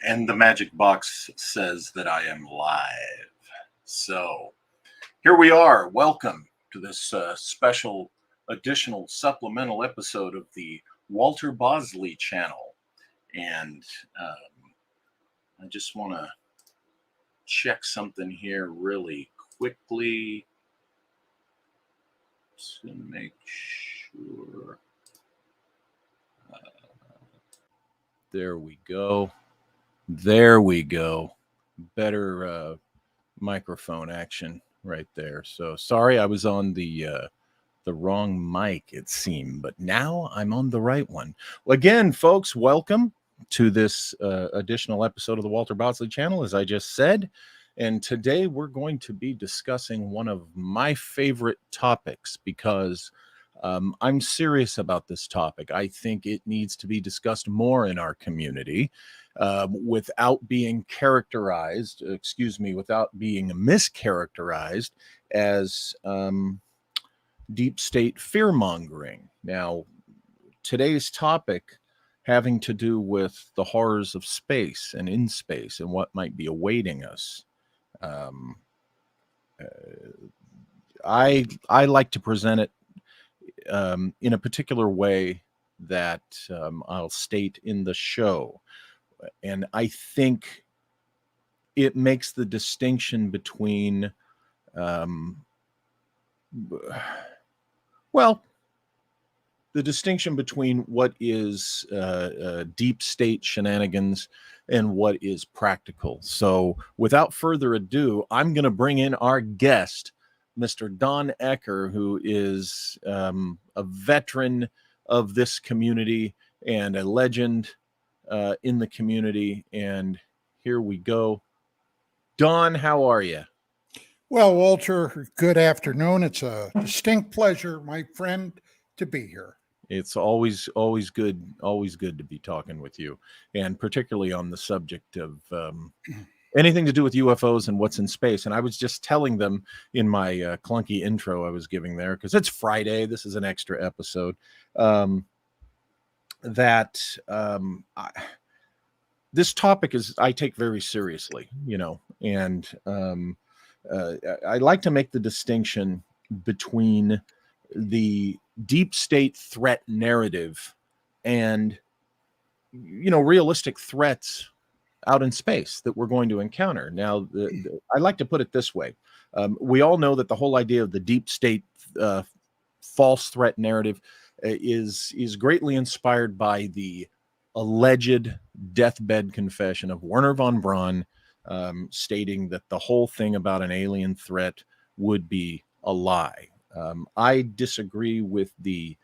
And the magic box says that I am live. So here we are. Welcome to this special additional supplemental episode of the Walter Bosley channel. And I just want to check something here really quickly to make sure. There we go. There we go. Better microphone action right there. So sorry, I was on the wrong mic, it seemed, but now I'm on the right one. Well, again, folks, welcome to this additional episode of the Walter Bosley channel, as I just said. And today we're going to be discussing one of my favorite topics because I'm serious about this topic. I think it needs to be discussed more in our community without being characterized, without being mischaracterized as deep state fear mongering. Now, today's topic having to do with the horrors of space and in space and what might be awaiting us. I like to present it in a particular way that I'll state in the show. And I think it makes the distinction between, the distinction between what is deep state shenanigans and what is practical. So without further ado, I'm going to bring in our guest, Mr. Don ECKER, who is a veteran of this community and a legend in the community. And here we go. Don, how are you? Well, Walter, good afternoon. It's a distinct pleasure, my friend, to be here. It's always good to be talking with you, and particularly on the subject of anything to do with UFOs and what's in space. And I was just telling them in my clunky intro I was giving there, because it's Friday, this is an extra episode, this topic I take very seriously, and I like to make the distinction between the deep state threat narrative and realistic threats out in space that we're going to encounter. Now, I like to put it this way. We all know that the whole idea of the deep state false threat narrative is greatly inspired by the alleged deathbed confession of Wernher von Braun, stating that the whole thing about an alien threat would be a lie. I disagree with the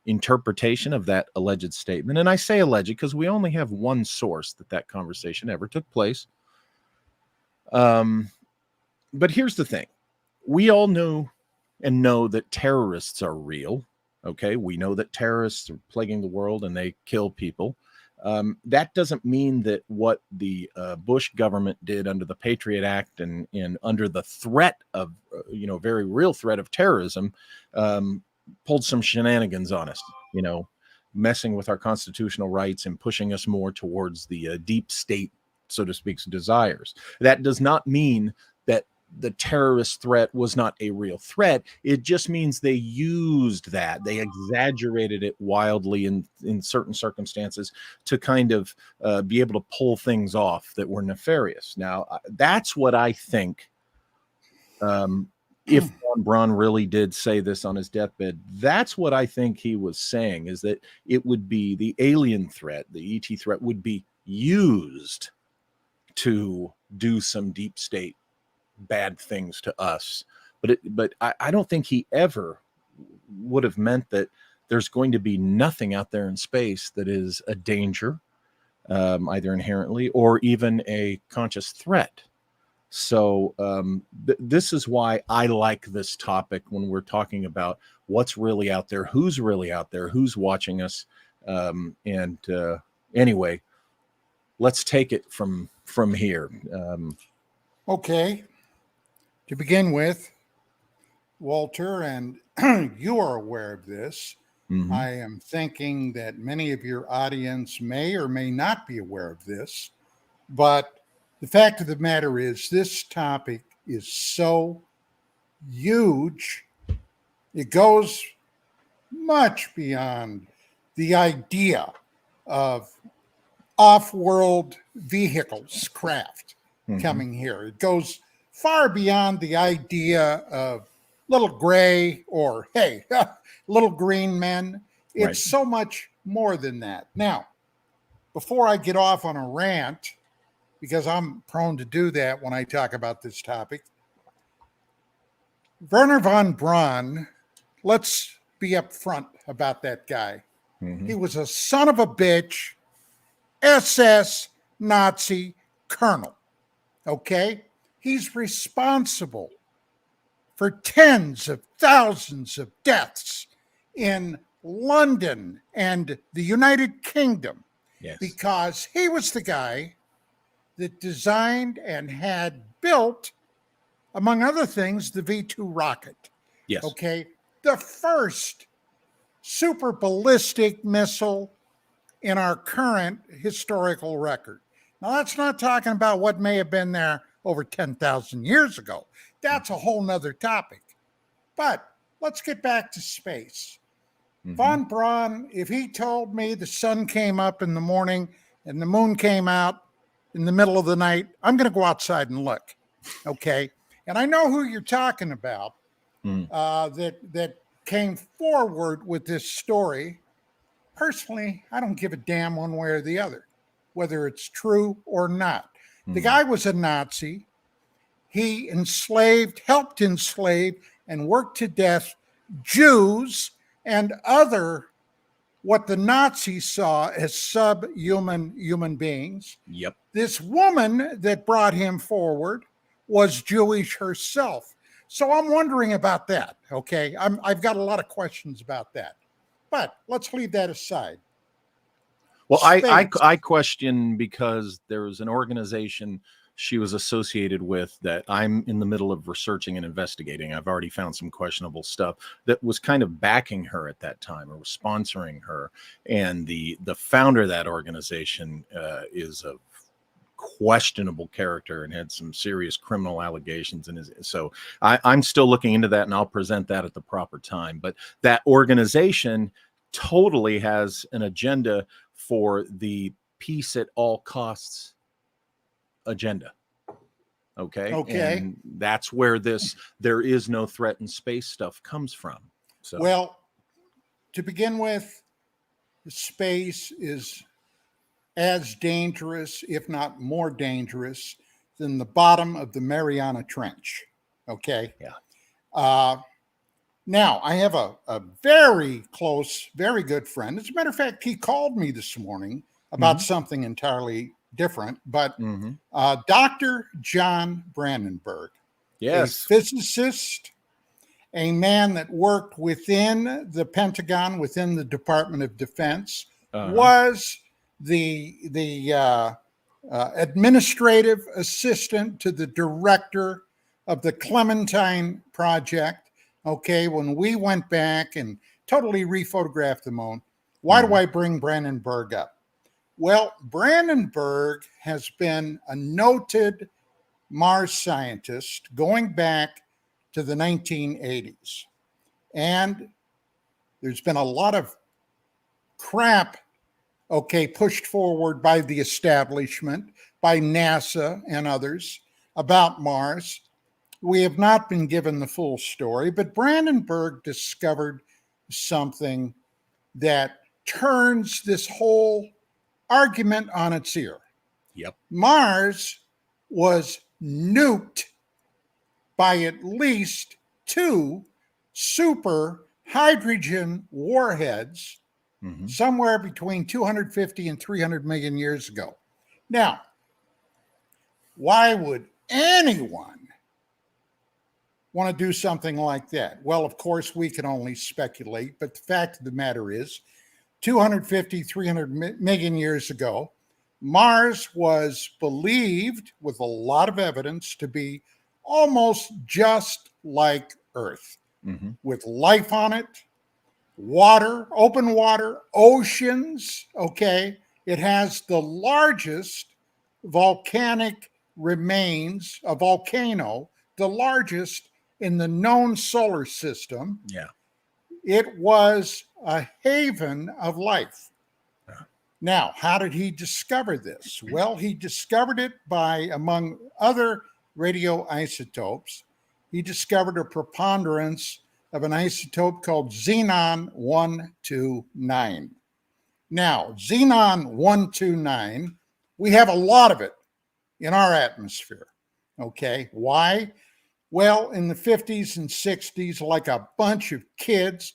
interpretation of that alleged statement. And I say alleged because we only have one source that conversation ever took place. But here's the thing. We all know that terrorists are real. Okay, we know that terrorists are plaguing the world and they kill people. That doesn't mean that what the Bush government did under the Patriot Act and under the threat of, very real threat of terrorism, pulled some shenanigans on us, messing with our constitutional rights and pushing us more towards the deep state, so to speak, desires. That does not mean that the terrorist threat was not a real threat. It just means they used that. They exaggerated it wildly in certain circumstances to kind of be able to pull things off that were nefarious. Now, that's what I think. If von Braun really did say this on his deathbed, that's what I think he was saying, is that it would be the alien threat, the ET threat would be used to do some deep state bad things to us. But I don't think he ever would have meant that there's going to be nothing out there in space that is a danger, either inherently or even a conscious threat. So this is why I like this topic when we're talking about what's really out there, who's really out there, who's watching us. Anyway, let's take it from here. Okay. To begin with, Walter, and you are aware of this, Mm-hmm. I am thinking that many of your audience may or may not be aware of this. But the fact of the matter is, this topic is so huge, it goes much beyond the idea of off-world vehicles, craft coming here. It goes far beyond the idea of little gray or, hey, little green men. It's Right. so much more than that. Now, before I get off on a rant, because I'm prone to do that when I talk about this topic, Werner von Braun, let's be upfront about that guy. He was a son of a bitch, SS Nazi colonel. Okay? He's responsible for tens of thousands of deaths in London and the United Kingdom. Yes. Because he was the guy that designed and had built, among other things, the V-2 rocket. Yes. Okay? The first super ballistic missile in our current historical record. Now, that's not talking about what may have been there over 10,000 years ago. That's a whole nother topic. But let's get back to space. Von Braun, if he told me the sun came up in the morning and the moon came out in the middle of the night, I'm going to go outside and look. Okay? And I know who you're talking about that came forward with this story. Personally, I don't give a damn one way or the other, whether it's true or not. The guy was a Nazi. He helped enslave, and worked to death Jews and other what the Nazis saw as subhuman human beings. Yep. This woman that brought him forward was Jewish herself. So I'm wondering about that, okay? I've got a lot of questions about that. But let's leave that aside. Well, I question because there was an organization she was associated with that I'm in the middle of researching and investigating. I've already found some questionable stuff that was kind of backing her at that time or was sponsoring her. And the founder of that organization is a questionable character and had some serious criminal allegations. So I'm still looking into that, and I'll present that at the proper time. But that organization totally has an agenda for the peace at all costs agenda. Okay. And that's where there is no threat in space stuff comes from. So, well, to begin with, space is as dangerous, if not more dangerous, than the bottom of the Mariana Trench. Okay. Yeah. Now, I have a very close, very good friend. As a matter of fact, he called me this morning about something entirely different, but Dr. John Brandenburg, yes, a physicist, a man that worked within the Pentagon, within the Department of Defense, was the administrative assistant to the director of the Clementine Project. Okay, when we went back and totally rephotographed the moon. Why do I bring Brandenburg up? Well, Brandenburg has been a noted Mars scientist going back to the 1980s. And there's been a lot of crap, pushed forward by the establishment, by NASA and others about Mars. We have not been given the full story, but Brandenburg discovered something that turns this whole argument on its ear. Yep. Mars was nuked by at least 2 super hydrogen warheads somewhere between 250 and 300 million years ago. Now, why would anyone want to do something like that? Well, of course, we can only speculate, but the fact of the matter is 250, 300 million years ago, Mars was believed with a lot of evidence to be almost just like Earth, with life on it, water, open water, oceans. Okay. It has the largest volcanic remains, a volcano, the largest in the known solar system. Yeah. It was a haven of life. Yeah. Now, how did he discover this? Well, he discovered it by, among other radioisotopes, he discovered a preponderance of an isotope called xenon 129. Now, xenon 129, we have a lot of it in our atmosphere. Okay, why? Well, in the 50s and 60s, like a bunch of kids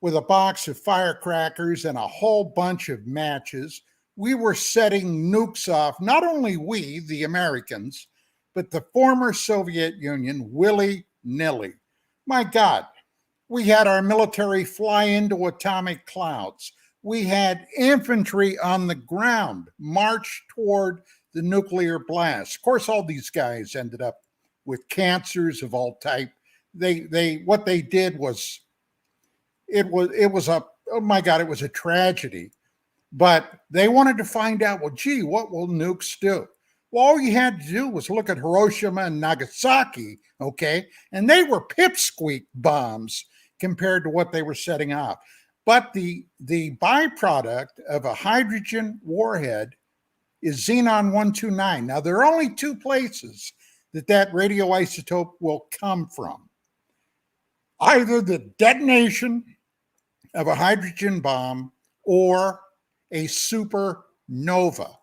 with a box of firecrackers and a whole bunch of matches, we were setting nukes off, not only we, the Americans, but the former Soviet Union, willy-nilly. My God, we had our military fly into atomic clouds. We had infantry on the ground march toward the nuclear blast. Of course, all these guys ended up with cancers of all type. What they did was, it was a, oh my God, it was a tragedy. But they wanted to find out, well, gee, what will nukes do? Well, all you had to do was look at Hiroshima and Nagasaki, okay? And they were pipsqueak bombs compared to what they were setting off. But the byproduct of a hydrogen warhead is xenon 129. Now, there are only two places that radioisotope will come from. Either the detonation of a hydrogen bomb or a supernova.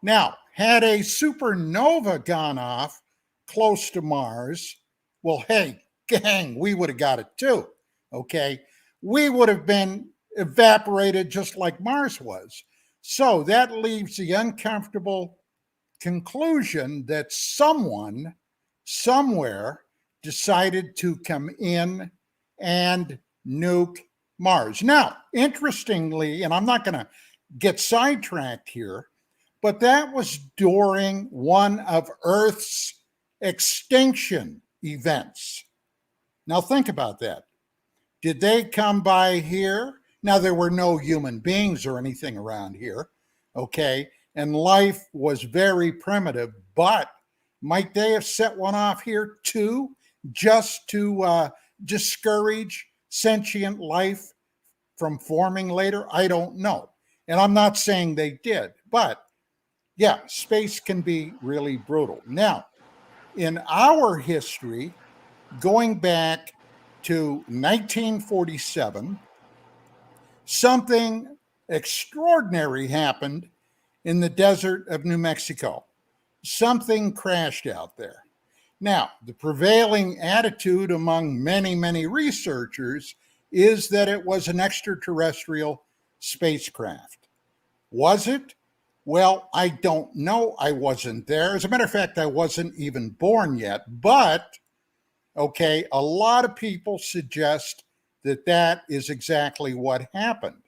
Now, had a supernova gone off close to Mars, well, hey, gang, we would have got it too, okay? We would have been evaporated just like Mars was. So that leaves the uncomfortable conclusion that someone, somewhere, decided to come in and nuke Mars. Now, interestingly, and I'm not going to get sidetracked here, but that was during one of Earth's extinction events. Now, think about that. Did they come by here? Now, there were no human beings or anything around here, okay? And life was very primitive, but might they have set one off here too, just to discourage sentient life from forming later? I don't know. And I'm not saying they did, but yeah, space can be really brutal. Now, in our history, going back to 1947, something extraordinary happened in the desert of New Mexico. Something crashed out there. Now, the prevailing attitude among many, many researchers is that it was an extraterrestrial spacecraft. Was it? Well, I don't know. I wasn't there. As a matter of fact, I wasn't even born yet. But, okay, a lot of people suggest that that is exactly what happened.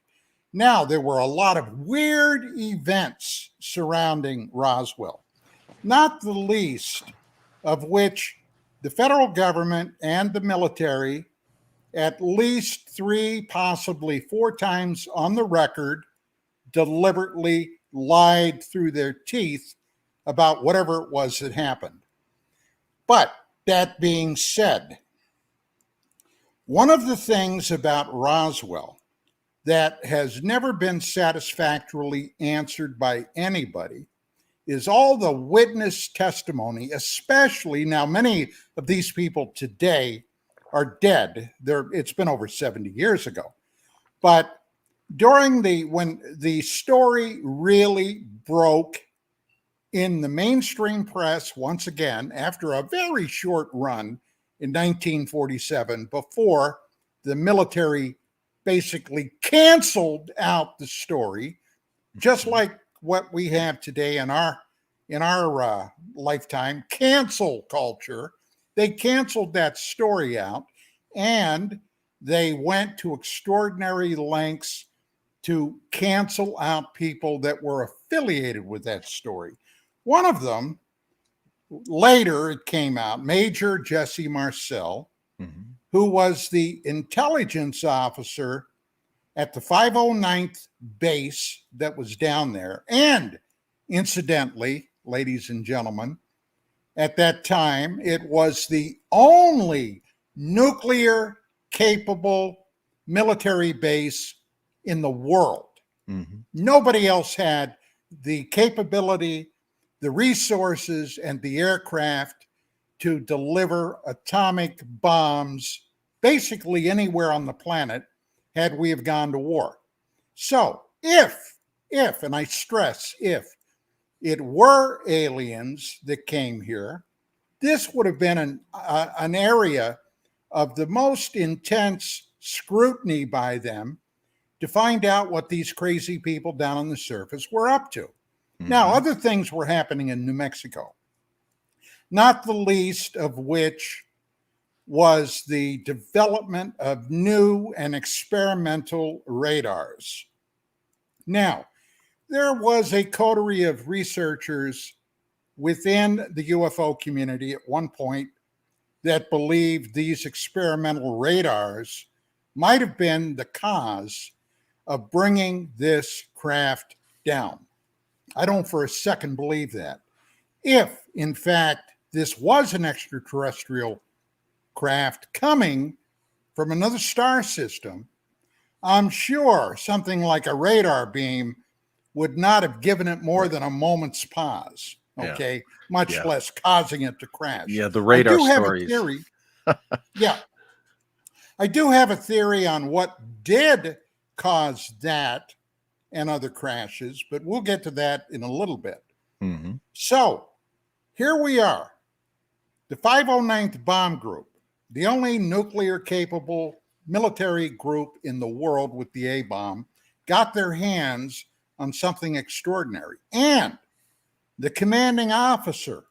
Now, there were a lot of weird events surrounding Roswell, not the least of which the federal government and the military, at least 3, possibly 4 times on the record, deliberately lied through their teeth about whatever it was that happened. But that being said, one of the things about Roswell that has never been satisfactorily answered by anybody is all the witness testimony, especially now many of these people today are dead. It's been over 70 years ago. But when the story really broke in the mainstream press, once again, after a very short run in 1947, before the military basically canceled out the story, just like what we have today in our lifetime, cancel culture. They canceled that story out, and they went to extraordinary lengths to cancel out people that were affiliated with that story. One of them, later it came out, Major Jesse Marcel, who was the intelligence officer at the 509th base that was down there. And incidentally, ladies and gentlemen. At that time, it was the only nuclear capable military base in the world. Mm-hmm. Nobody else had the capability, the resources, and the aircraft to deliver atomic bombs basically anywhere on the planet had we have gone to war. So if, and I stress if, it were aliens that came here, this would have been an area of the most intense scrutiny by them to find out what these crazy people down on the surface were up to. Mm-hmm. Now, other things were happening in New Mexico, not the least of which was the development of new and experimental radars. Now, there was a coterie of researchers within the UFO community at one point that believed these experimental radars might have been the cause of bringing this craft down. I don't for a second believe that. If, in fact, this was an extraterrestrial craft coming from another star system, I'm sure something like a radar beam would not have given it more than a moment's pause, okay? Yeah. Much less causing it to crash. Yeah, the radar stories. I do have a theory. Yeah. I do have a theory on what did cause that and other crashes, but we'll get to that in a little bit. Mm-hmm. So here we are, the 509th Bomb Group, the only nuclear capable military group in the world with the A-bomb, got their hands on something extraordinary. And the commanding officer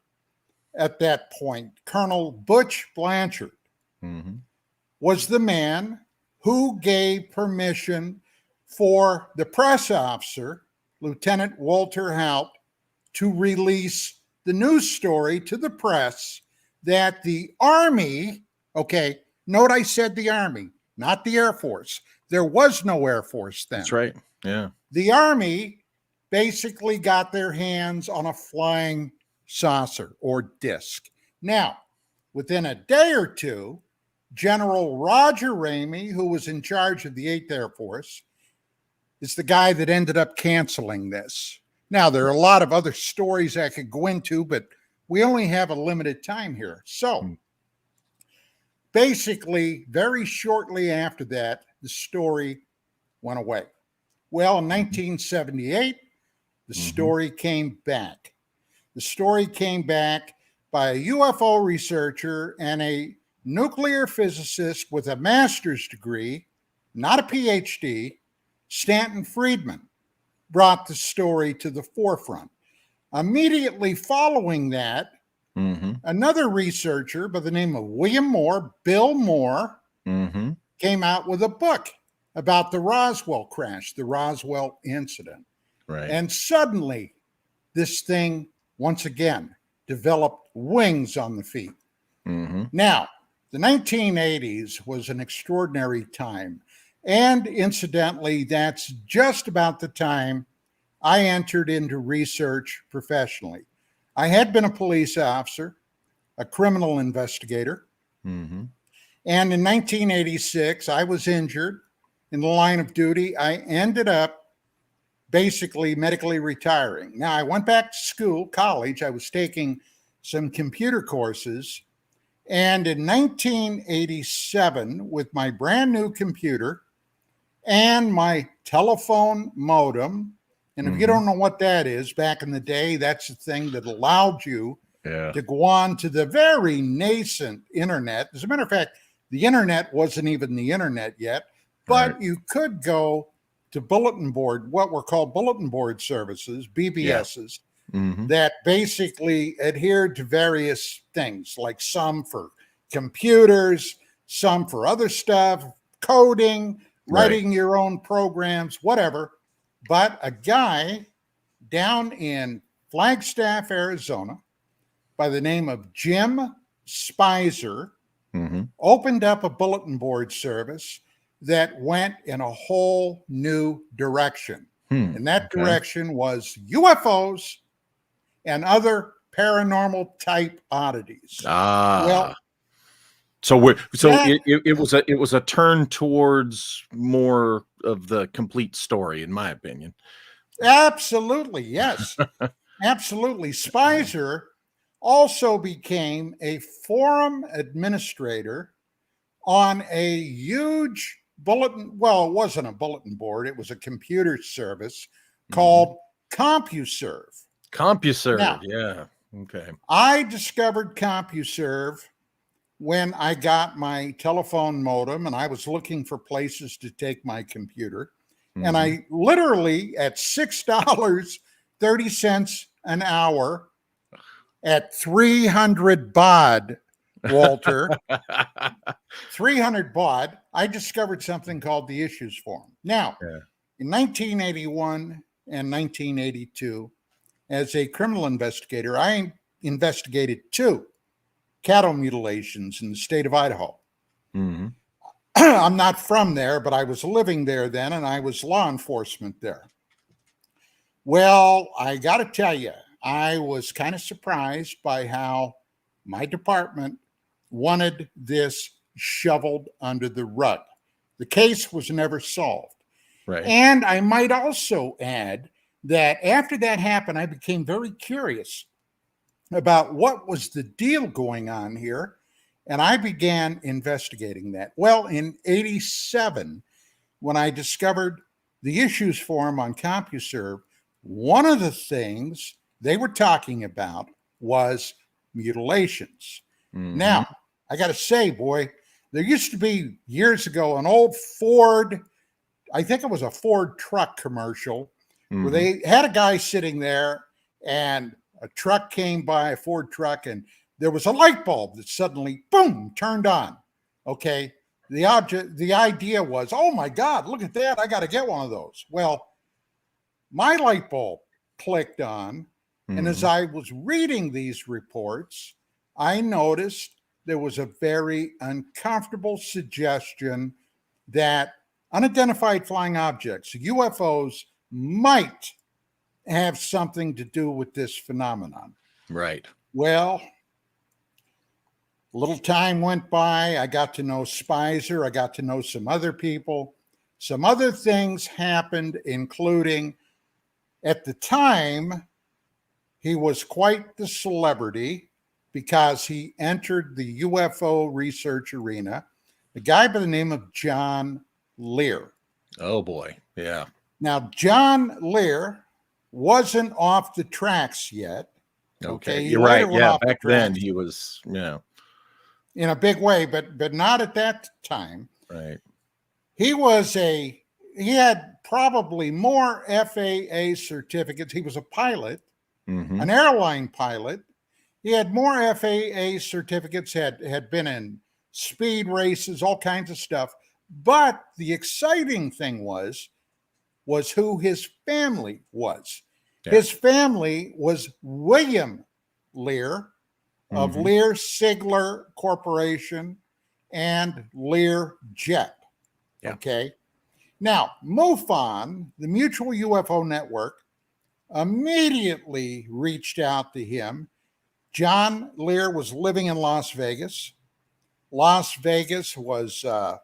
at that point, Colonel Butch Blanchard, mm-hmm. was the man who gave permission for the press officer, Lieutenant Walter Haupt, to release the news story to the press that the Army, okay, note I said the Army, not the Air Force. There was no Air Force then. That's right. Yeah. The Army basically got their hands on a flying saucer or disc. Now, within a day or two, General Roger Ramey, who was in charge of the 8th Air Force, is the guy that ended up canceling this. Now, there are a lot of other stories I could go into, but we only have a limited time here. So, basically, very shortly after that, the story went away. Well, in 1978, the story came back. The story came back by a UFO researcher and a nuclear physicist with a master's degree, not a PhD, Stanton Friedman, brought the story to the forefront. Immediately following that, another researcher by the name of Bill Moore, came out with a book about the Roswell crash, the Roswell incident. Right. And suddenly, this thing, once again, developed wings on the feet. Now, the 1980s was an extraordinary time. And incidentally, that's just about the time I entered into research professionally. I had been a police officer, a criminal investigator. And in 1986, I was injured in the line of duty. I ended up basically medically retiring. Now, I went back to school, college. I was taking some computer courses. And in 1987, with my brand new computer and my telephone modem, and if you don't know what that is, back in the day, that's the thing that allowed you to go on to the very nascent internet. As a matter of fact, the internet wasn't even the internet yet, but you could go to bulletin board, what were called bulletin board services, BBSs, that basically adhered to various things, like some for computers, some for other stuff, coding, writing your own programs, whatever. But a guy down in Flagstaff, Arizona, by the name of Jim Spicer, opened up a bulletin board service that went in a whole new direction. And that direction was UFOs and other paranormal type oddities. Well, So that it was a turn towards more of the complete story, in my opinion. absolutely, yes, absolutely. Spicer also became a forum administrator on a huge bulletin. Well, it wasn't a bulletin board, it was a computer service called CompuServe. CompuServe, Now, yeah. Okay. I discovered CompuServe when I got my telephone modem and I was looking for places to take my computer. And Mhm. I literally, at $6.30 an hour, at 300 baud, Walter, 300 baud, I discovered something called the Issues Forum. Now, Yeah. in 1981 and 1982, as a criminal investigator, I investigated 2 cattle mutilations in the state of Idaho. Mhm. I'm not from there, but I was living there then and I was law enforcement there. Well, I got to tell you, I was kind of surprised by how my department wanted this shoveled under the rug. The case was never solved. Right. And I might also add that after that happened, I became very curious about what was the deal going on here. And I began investigating that. Well, in 87, when I discovered the Issues Forum on CompuServe, one of the things they were talking about was mutilations. Mhm. Now, I got to say, boy, there used to be years ago an old Ford, I think it was a Ford truck commercial, where Mhm. they had a guy sitting there and a truck came by, a Ford truck, and there was a light bulb that suddenly, boom, turned on. Okay. The idea was, oh my God, look at that. I got to get one of those. Well, my light bulb clicked on. And as Mhm. I was reading these reports, I noticed there was a very uncomfortable suggestion that unidentified flying objects, UFOs, might have something to do with this phenomenon. Right. Well, a little time went by. I got to know Spicer. I got to know some other people. Some other things happened, including at the time, he was quite the celebrity because he entered the UFO research arena. A guy by the name of John Lear. Oh boy. Yeah. Now, John Lear wasn't off the tracks yet. Okay. Okay. He You're right. later went Yeah. off the Back then tracks he was, yeah. in a big way, but not at that time. Right. He was he had probably more FAA certificates. He was a pilot, Mhm. an airline pilot. He had more FAA certificates, had been in speed races, all kinds of stuff. But the exciting thing was who his family was. Yeah. His family was William Lear of Mhm. Lear Sigler Corporation and Lear Jet. Yeah. Okay. Now, MUFON, the Mutual UFO Network, immediately reached out to him. John Lear was living in Las Vegas. Las Vegas was the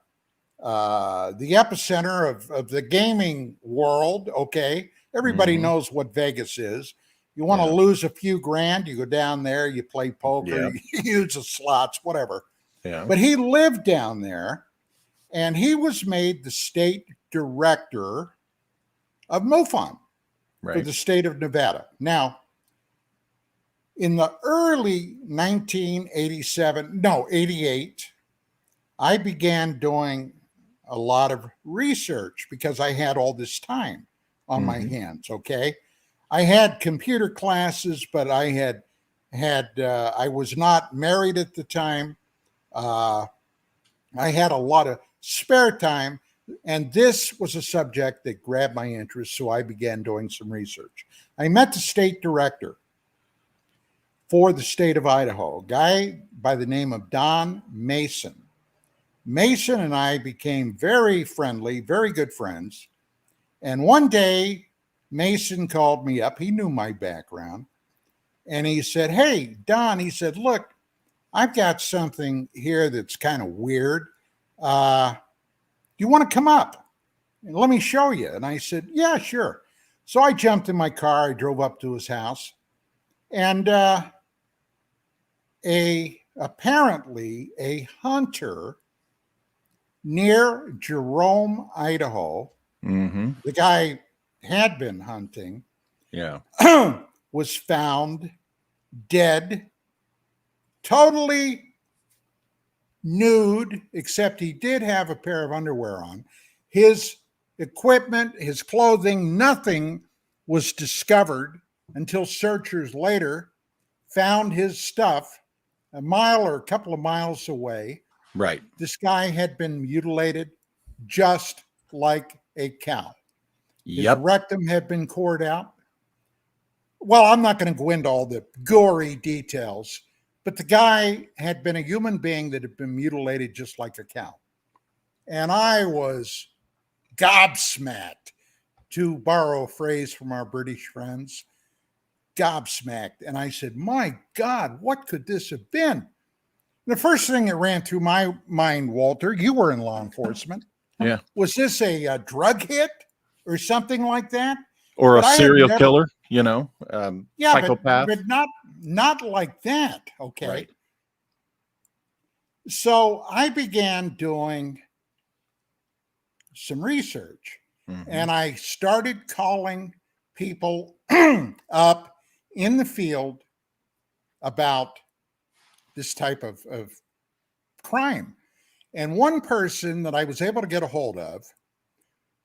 epicenter of the gaming world. Okay. Everybody Mhm. knows what Vegas is. You want to Yeah. lose a few grand, you go down there, you play poker, Yeah. you use the slots, whatever. Yeah. But he lived down there and he was made the state director of MUFON for Right. the state of Nevada. Now, in the early 1987, no, 88, I began doing a lot of research because I had all this time on my Mhm. hands. Okay. I had computer classes, but I was not married at the time. Uh, I had a lot of spare time, and this was a subject that grabbed my interest. So I began doing some research. I met the state director for the state of Idaho, a guy by the name of Don Mason. Mason and I became very friendly, very good friends. And one day, Mason called me up. He knew my background. And he said, "Hey, Don," he said, "look, I've got something here that's kind of weird. Do you want to come up? And let me show you." And I said, "Yeah, sure." So I jumped in my car. I drove up to his house. And apparently a hunter near Jerome, Idaho, Mm-hmm. the guy had been hunting, Yeah. was found dead, totally nude, except he did have a pair of underwear on. His equipment, his clothing, nothing was discovered until searchers later found his stuff a mile or a couple of miles away. Right. This guy had been mutilated just like a cow. His Yep. rectum had been cored out. Well, I'm not going to go into all the gory details, but the guy had been a human being that had been mutilated just like a cow. And I was gobsmacked, to borrow a phrase from our British friends, gobsmacked. And I said, "My God, what could this have been?" The first thing that ran through my mind, Walter, you were in law enforcement. Yeah. Was this a drug hit or something like that? Or But a I had serial never, killer, yeah, psychopath. but not like that. Okay. Right. So I began doing some research, Mm-hmm. and I started calling people up in the field about this type of crime. And one person that I was able to get a hold of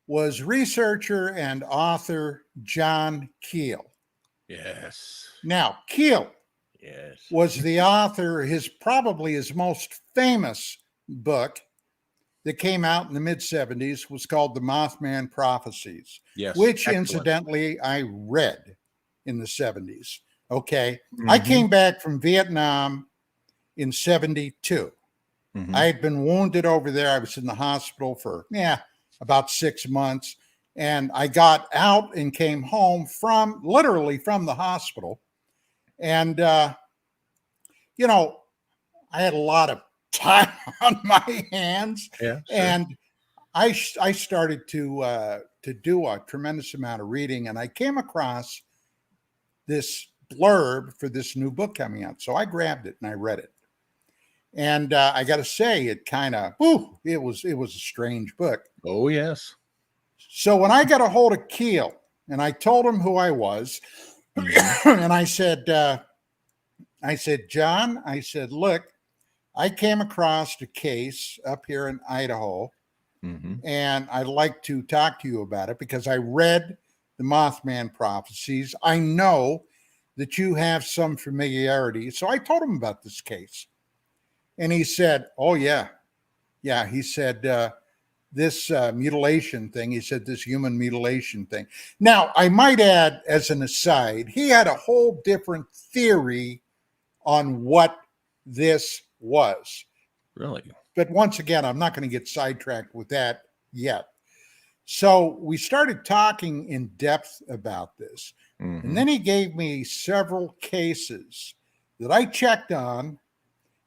was researcher and author John Keel. Yes. Now, Keel Yes. was the author, probably his most famous book that came out in the mid-70s was called The Mothman Prophecies, Yes. which Excellent. incidentally I read in the 70s. Okay. Mm-hmm. I came back from Vietnam in 72. Mm-hmm. I had been wounded over there. I was in the hospital for about 6 months. And I got out and came home literally from the hospital. And, I had a lot of time on my hands. Yeah. Sure. And I started to do a tremendous amount of reading. And I came across this blurb for this new book coming out. So I grabbed it and I read it. And I got to say, it kind of, it was a strange book. Oh, yes. So when I got a hold of Keel and I told him who I was, and I said, "John," I said, "look, I came across a case up here in Idaho, Mm-hmm. and I'd like to talk to you about it because I read the Mothman Prophecies. I know that you have some familiarity." So I told him about this case. And he said, "Oh, yeah. Yeah." He said, this mutilation thing, he said, this human mutilation thing. Now, I might add, as an aside, he had a whole different theory on what this was. Really? But once again, I'm not going to get sidetracked with that yet. So we started talking in depth about this. Mm-hmm. And then he gave me several cases that I checked on,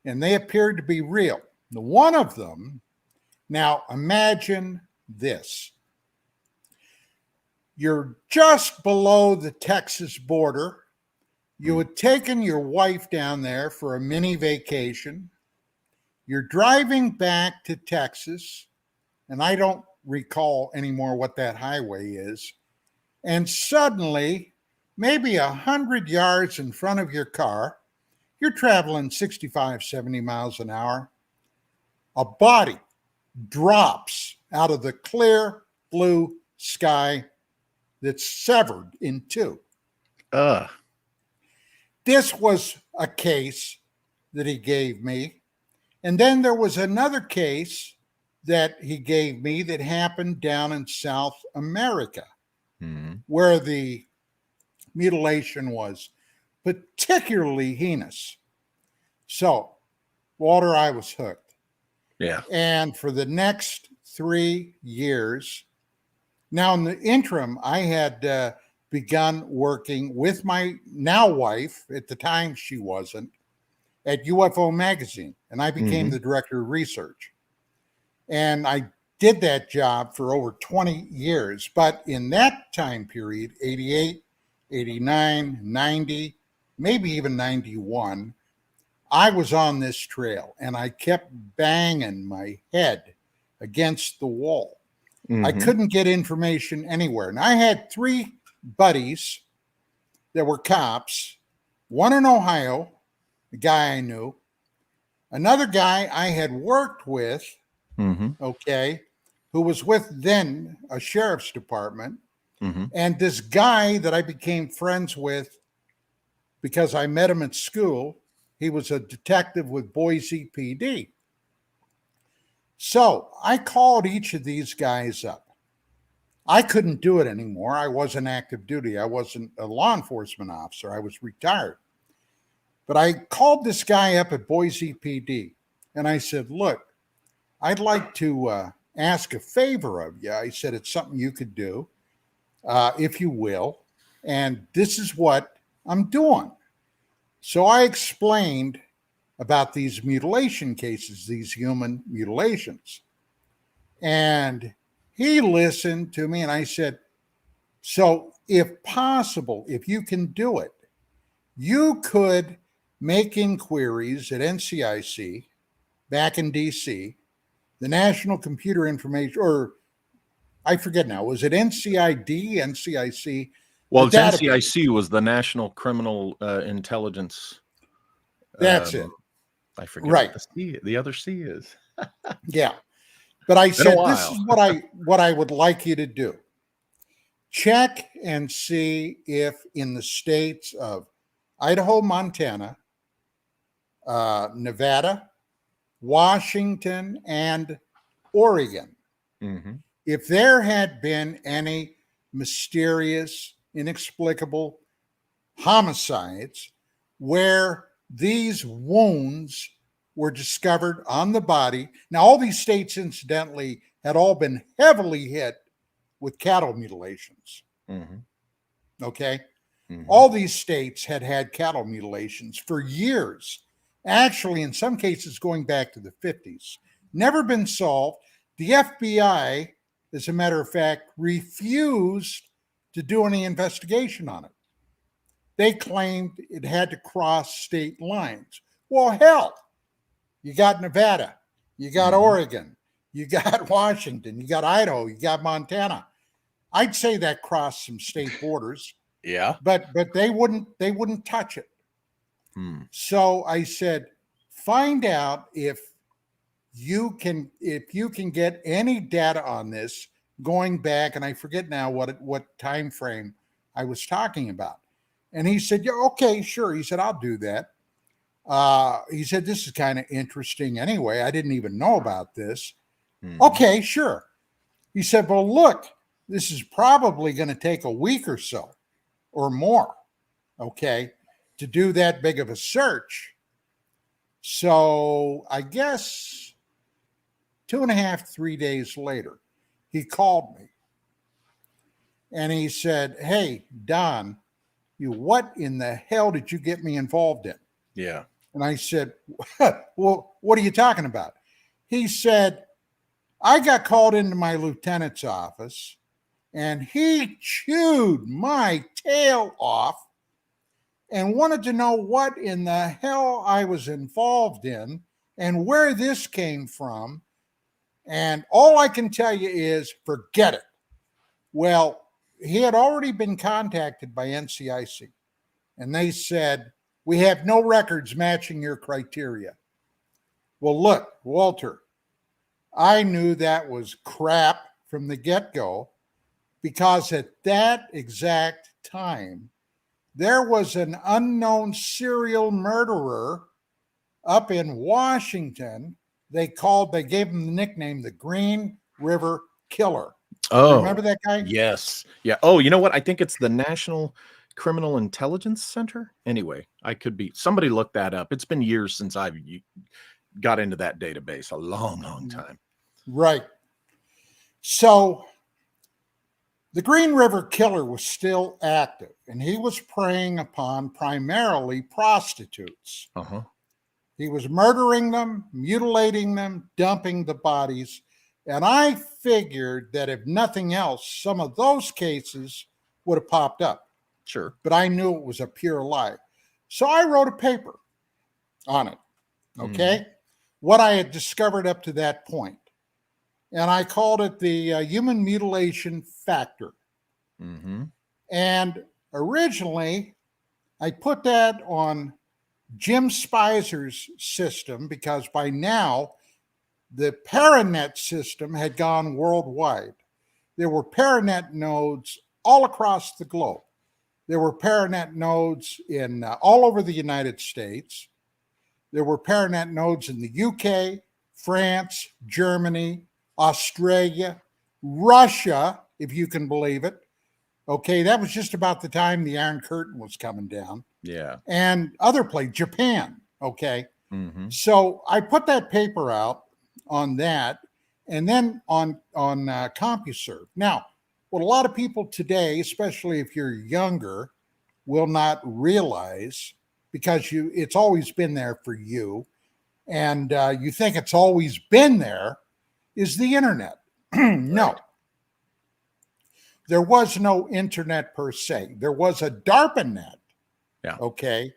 and they appeared to be real. The one of them, now imagine this. You're just below the Texas border. You had taken your wife down there for a mini vacation. You're driving back to Texas, and I don't recall anymore what that highway is. And suddenly, maybe 100 yards in front of your car, you're traveling 65, 70 miles an hour. A body drops out of the clear blue sky that's severed in two. This was a case that he gave me. And then there was another case that he gave me that happened down in South America, where the mutilation was particularly heinous. So, Walter, I was hooked. Yeah. And for the next 3 years, now in the interim, I had begun working with my now wife, at the time she wasn't, at UFO Magazine, and I became the director of research. And I did that job for over 20 years. But in that time period, 88, 89, 90, maybe even 91, I was on this trail and I kept banging my head against the wall. I couldn't get information anywhere. And I had 3 buddies that were cops, one in Ohio, a guy I knew, another guy I had worked with, okay, who was with then a sheriff's department, and this guy that I became friends with because I met him at school. He was a detective with Boise PD. So I called each of these guys up. I couldn't do it anymore. I wasn't active duty. I wasn't a law enforcement officer. I was retired. But I called this guy up at Boise PD and I said, look, I'd like to ask a favor of you. I said, it's something you could do, if you will. And this is what I'm doing. So I explained about these mutilation cases, these human mutilations. And he listened to me and I said, so if possible, if you can do it, you could make inquiries at NCIC back in DC, the National Computer Information, or I forget now, was it NCID, NCIC? Well, it's NCIC was the National Criminal Intelligence. That's it. I forget what the other C is. Yeah. But I said, this is what I would like you to do. Check and see if in the states of Idaho, Montana, Nevada, Washington, and Oregon, if there had been any mysterious, inexplicable homicides where these wounds were discovered on the body. Now, all these states, incidentally, had all been heavily hit with cattle mutilations. Okay? All these states had had cattle mutilations for years. Actually, in some cases, going back to the 50s. Never been solved. The FBI, as a matter of fact, refused to do any investigation on it. They claimed it had to cross state lines. Well, hell, you got Nevada, you got Oregon, you got Washington, you got Idaho, you got Montana. I'd say that crossed some state borders. Yeah. But they wouldn't touch it. So I said, find out if you can get any data on this going back, and I forget now what time frame I was talking about. And he said, yeah, okay, sure. He said, I'll do that. He said, this is kind of interesting anyway. I didn't even know about this. Okay, sure. He said, well, look, this is probably going to take a week or so or more, okay, to do that big of a search. So I guess 2.5, 3 days later, he called me and he said, hey, Don, what in the hell did you get me involved in? Yeah. And I said, well, what are you talking about? He said, I got called into my lieutenant's office and he chewed my tail off and wanted to know what in the hell I was involved in and where this came from. And all I can tell you is forget it. Well, he had already been contacted by NCIC and they said, we have no records matching your criteria. Well, look, Walter, I knew that was crap from the get-go because at that exact time, there was an unknown serial murderer up in Washington. They gave him the nickname, the Green River Killer. Oh, remember that guy? Yes. Yeah. Oh, you know what? I think it's the National Criminal Intelligence Center. Anyway, I could be, somebody look that up. It's been years since I've got into that database, a long time. Right. So The Green River Killer was still active, and he was preying upon primarily prostitutes. Uh-huh. He was murdering them, mutilating them, dumping the bodies. And I figured that if nothing else, some of those cases would have popped up. Sure. But I knew it was a pure lie. So I wrote a paper on it, okay? What I had discovered up to that point. And I called it the human mutilation factor. And originally, I put that on Jim Spizer's system because by now, the Paranet system had gone worldwide. There were Paranet nodes all across the globe. There were Paranet nodes in all over the United States. There were Paranet nodes in the UK, France, Germany, Australia, Russia, if you can believe it. Okay, that was just about the time the Iron Curtain was coming down. Yeah. And other places, Japan. Okay. So I put that paper out on that, and then on CompuServe. Now, what a lot of people today, especially if you're younger, will not realize, because it's always been there for you, and you think it's always been there, is the internet. No. Right. There was no internet per se. There was a DARPA net. Yeah. Okay.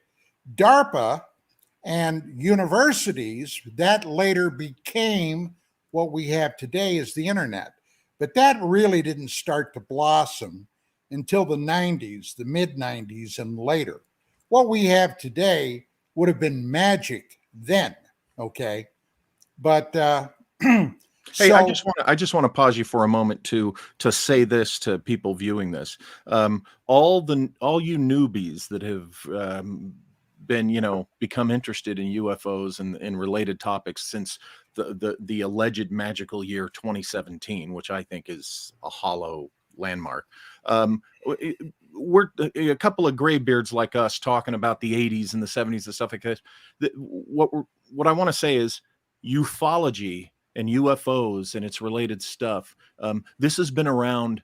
DARPA and universities, that later became what we have today as the internet. But that really didn't start to blossom until the 90s, the mid 90s and later. What we have today would have been magic then. Okay. But hey, I just want to pause you for a moment to say this to people viewing this. All you newbies that have been, become interested in UFOs and related topics since the alleged magical year 2017, which I think is a hollow landmark. We're a couple of graybeards like us talking about the 80s and the 70s and stuff like this. What I want to say is ufology and UFOs and its related stuff. This has been around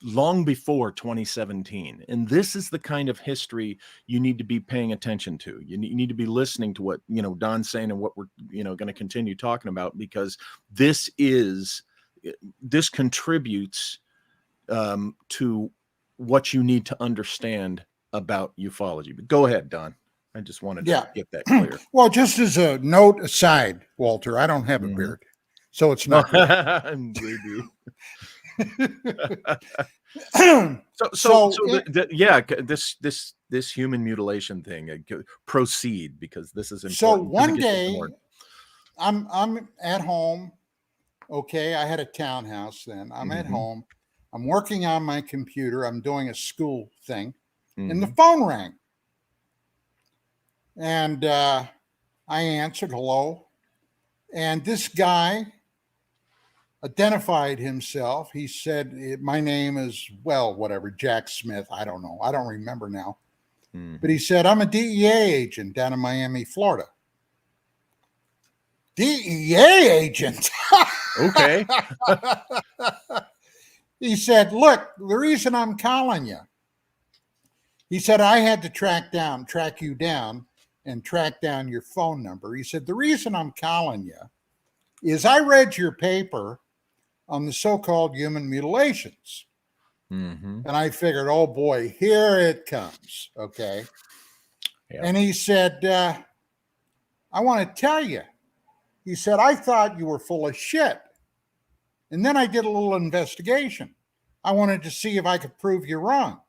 long before 2017. And this is the kind of history you need to be paying attention to. You need to be listening to what, Don's saying and what we're, going to continue talking about, because this contributes to what you need to understand about ufology. But go ahead, Don. I just wanted to get that clear. Well, just as a note aside, Walter, I don't have a beard, so it's not. This human mutilation thing, proceed, because this is important. So one day, I'm at home. Okay, I had a townhouse then. I'm at home. I'm working on my computer. I'm doing a school thing, and the phone rang. And I answered, hello. And this guy identified himself. He said, my name is, whatever, Jack Smith. I don't know. I don't remember now. But he said, I'm a DEA agent down in Miami, Florida. DEA agent? Okay. He said, look, the reason I'm calling you, he said, I had to track you down and track down your phone number. He said, the reason I'm calling you is I read your paper on the so-called human mutilations. And I figured, oh boy, here it comes. Okay. Yeah. And he said, I want to tell you. He said, I thought you were full of shit. And then I did a little investigation. I wanted to see if I could prove you wrong.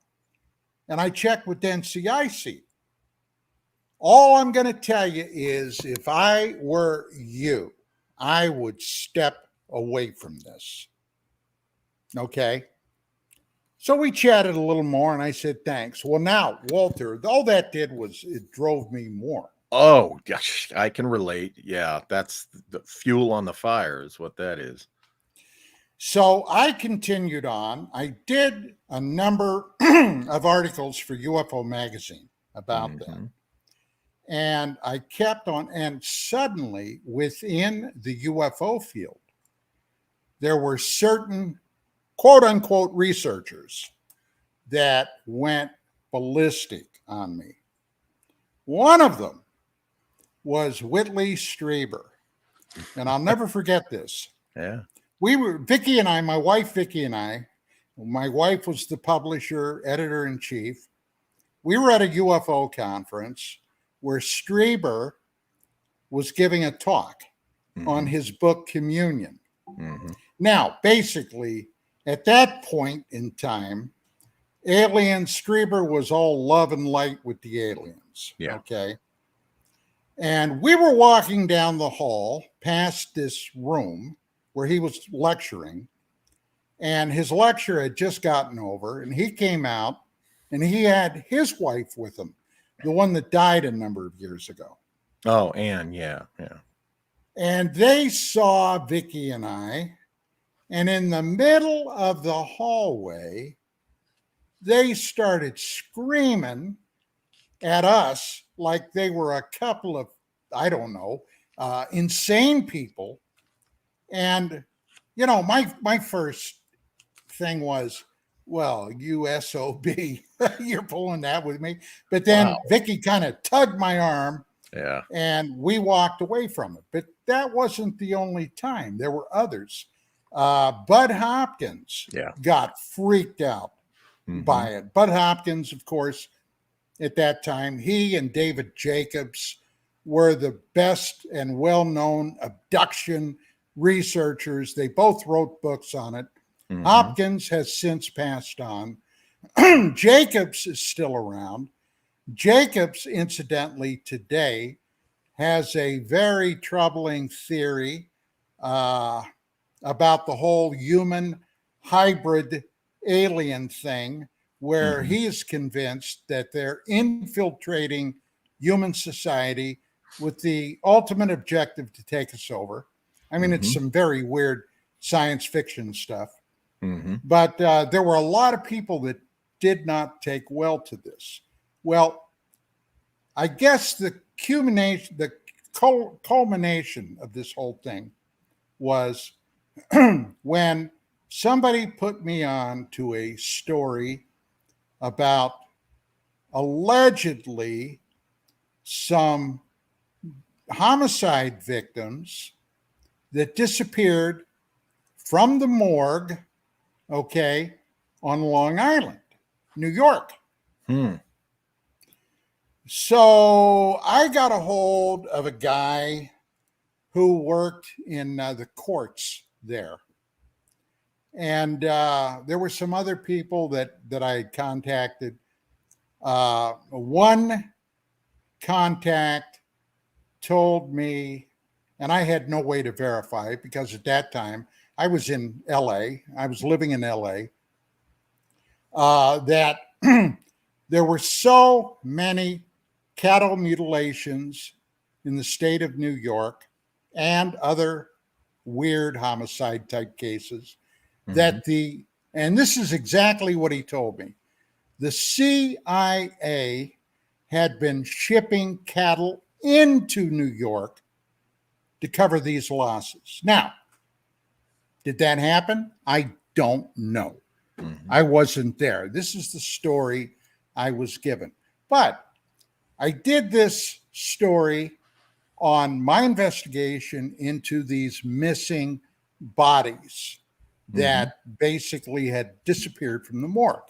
And I checked with NCIC. All I'm going to tell you is, if I were you, I would step away from this. Okay. So we chatted a little more and I said, thanks. Well, now, Walter, all that did was it drove me more. Oh, gosh, I can relate. Yeah, that's the fuel on the fire is what that is. So I continued on. I did a number of articles for UFO Magazine about that. And I kept on, and suddenly within the UFO field, there were certain quote unquote researchers that went ballistic on me. One of them was Whitley Strieber. And I'll never forget this. Yeah. Vicki and I, my wife Vicki and I, my wife was the publisher, editor-in-chief. We were at a UFO conference where Strieber was giving a talk on his book Communion. Now, basically, at that point in time, Strieber was all love and light with the aliens. Yeah. Okay. And we were walking down the hall past this room where he was lecturing, and his lecture had just gotten over, and he came out and he had his wife with him, the one that died a number of years ago. Oh, Anne, yeah. And they saw Vicki and I, and in the middle of the hallway, they started screaming at us like they were a couple of, I don't know, insane people. And, you know, my first thing was, well, you SOB, you're pulling that with me. But then Vicki kind of tugged my arm. Yeah. And we walked away from it. But that wasn't the only time. There were others. Bud Hopkins got freaked out by it. Bud Hopkins, of course, at that time, he and David Jacobs were the best and well-known abduction researchers. They both wrote books on it. Hopkins has since passed on. Jacobs is still around. Jacobs, incidentally, today has a very troubling theory about the whole human hybrid alien thing, where he is convinced that they're infiltrating human society with the ultimate objective to take us over. I mean, it's some very weird science fiction stuff. But there were a lot of people that did not take well to this. Well, I guess the culmination of this whole thing was when somebody put me on to a story about allegedly some homicide victims that disappeared from the morgue, okay, on Long Island, New York. So I got a hold of a guy who worked in the courts there. And there were some other people that I had contacted. One contact told me, and I had no way to verify it because at that time I was in LA. I was living in LA. That there were so many cattle mutilations in the state of New York and other weird homicide type cases that and this is exactly what he told me. The CIA had been shipping cattle into New York to cover these losses. Now, did that happen? I don't know. I wasn't there. This is the story I was given. But I did this story on my investigation into these missing bodies that basically had disappeared from the morgue.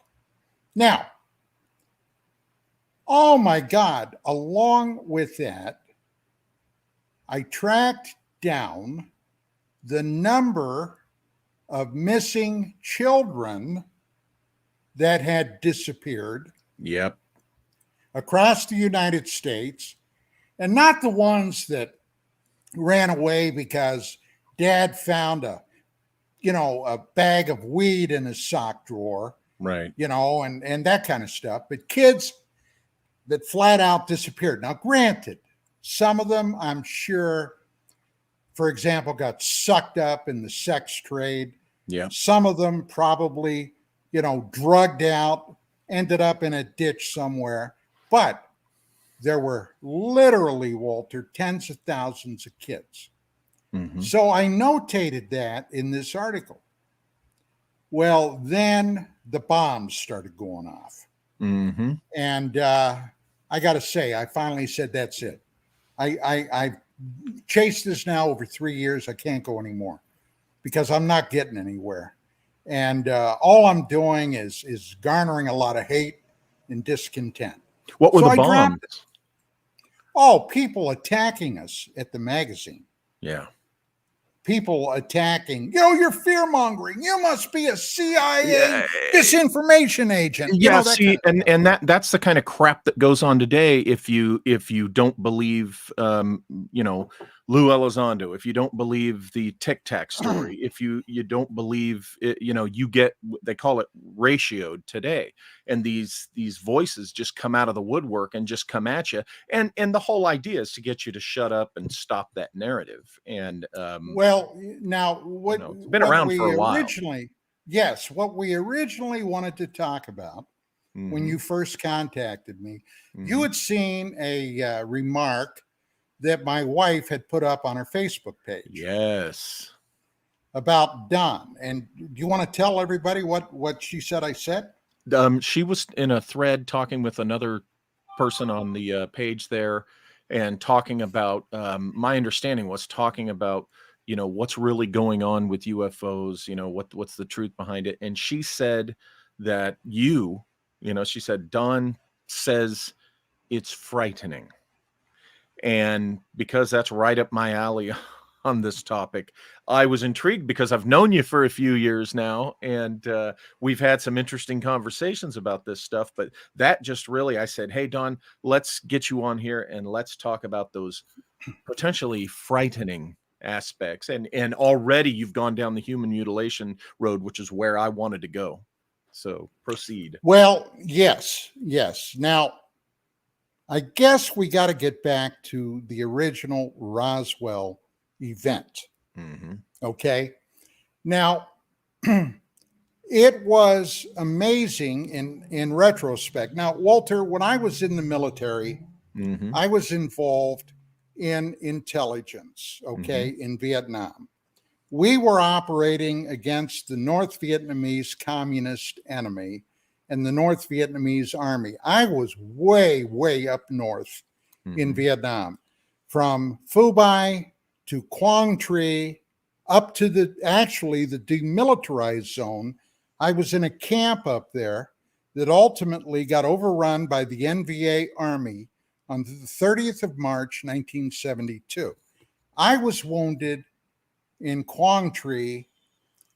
Now, oh my God, along with that, I tracked down the number of missing children that had disappeared across the United States, and not the ones that ran away because dad found a bag of weed in his sock drawer, right? And that kind of stuff. But kids that flat out disappeared. Now, granted, some of them, I'm sure, for example, got sucked up in the sex trade. Yeah. Some of them probably, drugged out, ended up in a ditch somewhere. But there were literally, Walter, tens of thousands of kids. So I notated that in this article. Well, then the bombs started going off. Mm-hmm. And I got to say, I finally said, that's it. I've chased this now over 3 years. I can't go anymore because I'm not getting anywhere. And all I'm doing is garnering a lot of hate and discontent. What were So the I dropped bombs? it. Oh, people attacking us at the magazine. Yeah. People attacking, you're fear mongering. You must be a CIA Yeah. disinformation agent. Yeah, That kind see, of and stuff. and that's the kind of crap that goes on today. If you don't believe, Lou Elizondo, if you don't believe the Tic Tac story, if you don't believe it, you get, they call it ratioed today, and these voices just come out of the woodwork and just come at you, and the whole idea is to get you to shut up and stop that narrative. And Well, now it's been around for a while. what we originally wanted to talk about when Hmm. you first contacted me, you Hmm. had seen a remark that my wife had put up on her Facebook page Yes. about Don. And do you want to tell everybody what she said I said? She was in a thread talking with another person on the page there, and talking about, my understanding was talking about, what's really going on with UFOs, what's the truth behind it. And she said that she said, Don says it's frightening. And because that's right up my alley on this topic, I was intrigued because I've known you for a few years now, and we've had some interesting conversations about this stuff. But that just really, I said, hey, Don, let's get you on here and let's talk about those potentially frightening aspects. And already you've gone down the human mutilation road, which is where I wanted to go. So proceed. Well, yes, yes. Now, I guess we got to get back to the original Roswell event. Mm-hmm. Okay. Now, it was amazing in retrospect. Now, Walter, when I was in the military, Mm-hmm. I was involved in intelligence, okay, Mm-hmm. in Vietnam. We were operating against the North Vietnamese communist enemy and the North Vietnamese army. I was way, way up north in Mm-hmm. Vietnam, from Phobos to Quang Tri, up to the demilitarized zone. I was in a camp up there that ultimately got overrun by the NVA Army on the 30th of March, 1972. I was wounded in Quang Tri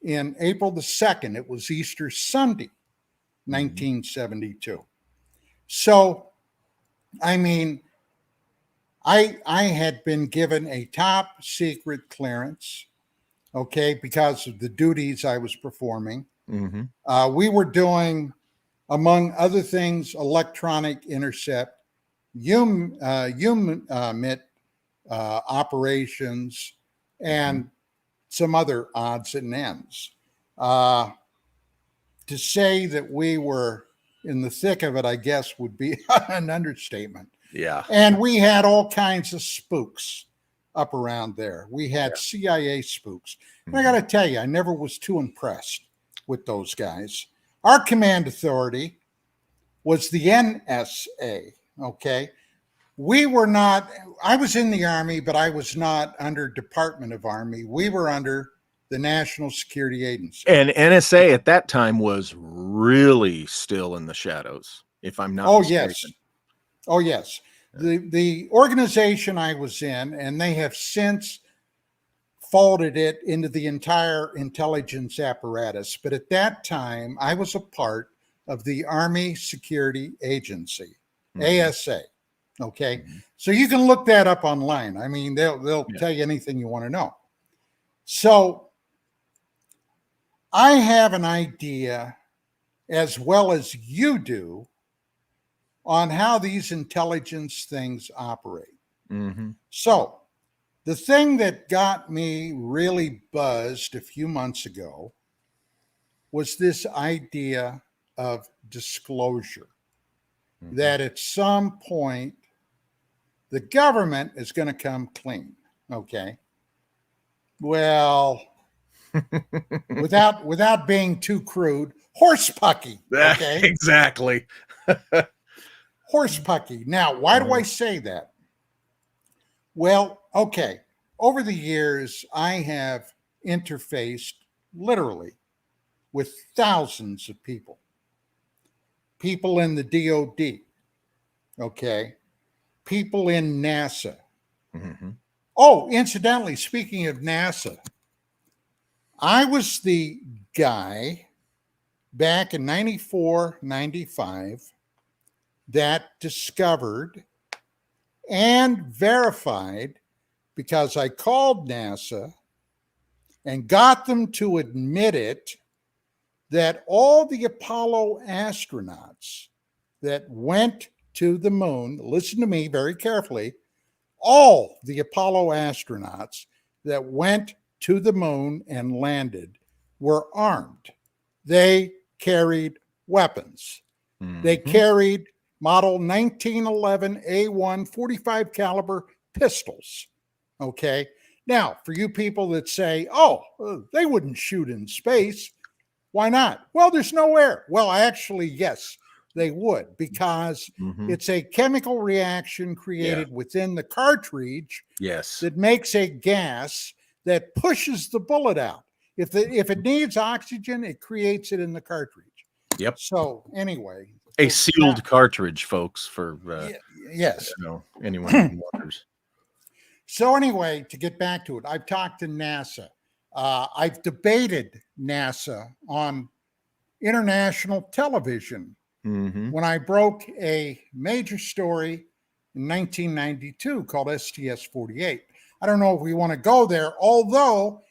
in April the 2nd. It was Easter Sunday, Mm-hmm. 1972. So, I mean, I had been given a top secret clearance, okay, because of the duties I was performing. Mm-hmm. We were doing, among other things, electronic intercept, MIT operations, and some other odds and ends. Uh, to say that we were in the thick of it, I guess, would be an understatement. Yeah. And we had all kinds of spooks up around there. We had Yeah. CIA spooks. And I Mm-hmm. got to tell you, I never was too impressed with those guys. Our command authority was the NSA, okay? We were not, I was in the Army, but I was not under Department of Army. We were under the National Security Agency. And NSA at that time was really still in the shadows, if I'm not Oh, yes. mistaken. Oh, yes. The organization I was in, and they have since folded it into the entire intelligence apparatus. But at that time, I was a part of the Army Security Agency, Mm-hmm. ASA. Okay. Mm-hmm. So you can look that up online. I mean, they'll Yeah. tell you anything you want to know. So I have an idea, as well as you do, on how these intelligence things operate. Mm-hmm. So the thing that got me really buzzed a few months ago was this idea of disclosure, Mm-hmm. that at some point the government is going to come clean. Okay. Well, without being too crude, horse pucky. Okay, Exactly. horse pucky. Now, why do I say that? Well, okay. Over the years, I have interfaced literally with thousands of people in the DOD, okay, people in NASA. Mm-hmm. Oh, incidentally, speaking of NASA, I was the guy back in 94, 95 that discovered and verified, because I called NASA and got them to admit it, that all the Apollo astronauts that went to the moon, listen to me very carefully, all the Apollo astronauts that went to the moon and landed were armed. They carried weapons. Mm-hmm. They carried model 1911 A1 45 caliber pistols. Okay. Now, for you people that say, oh, they wouldn't shoot in space, why not? Well, there's no air. Well, actually, yes, they would, because it's a chemical reaction created within the cartridge that makes a gas that pushes the bullet out. If it needs oxygen, it creates it in the cartridge. Yep. So anyway, a sealed cartridge, folks, for yes, anyone who wonders. So anyway, to get back to it, I've talked to NASA. I've debated NASA on international television. When I broke a major story in 1992 called STS-48. I don't know if we want to go there, although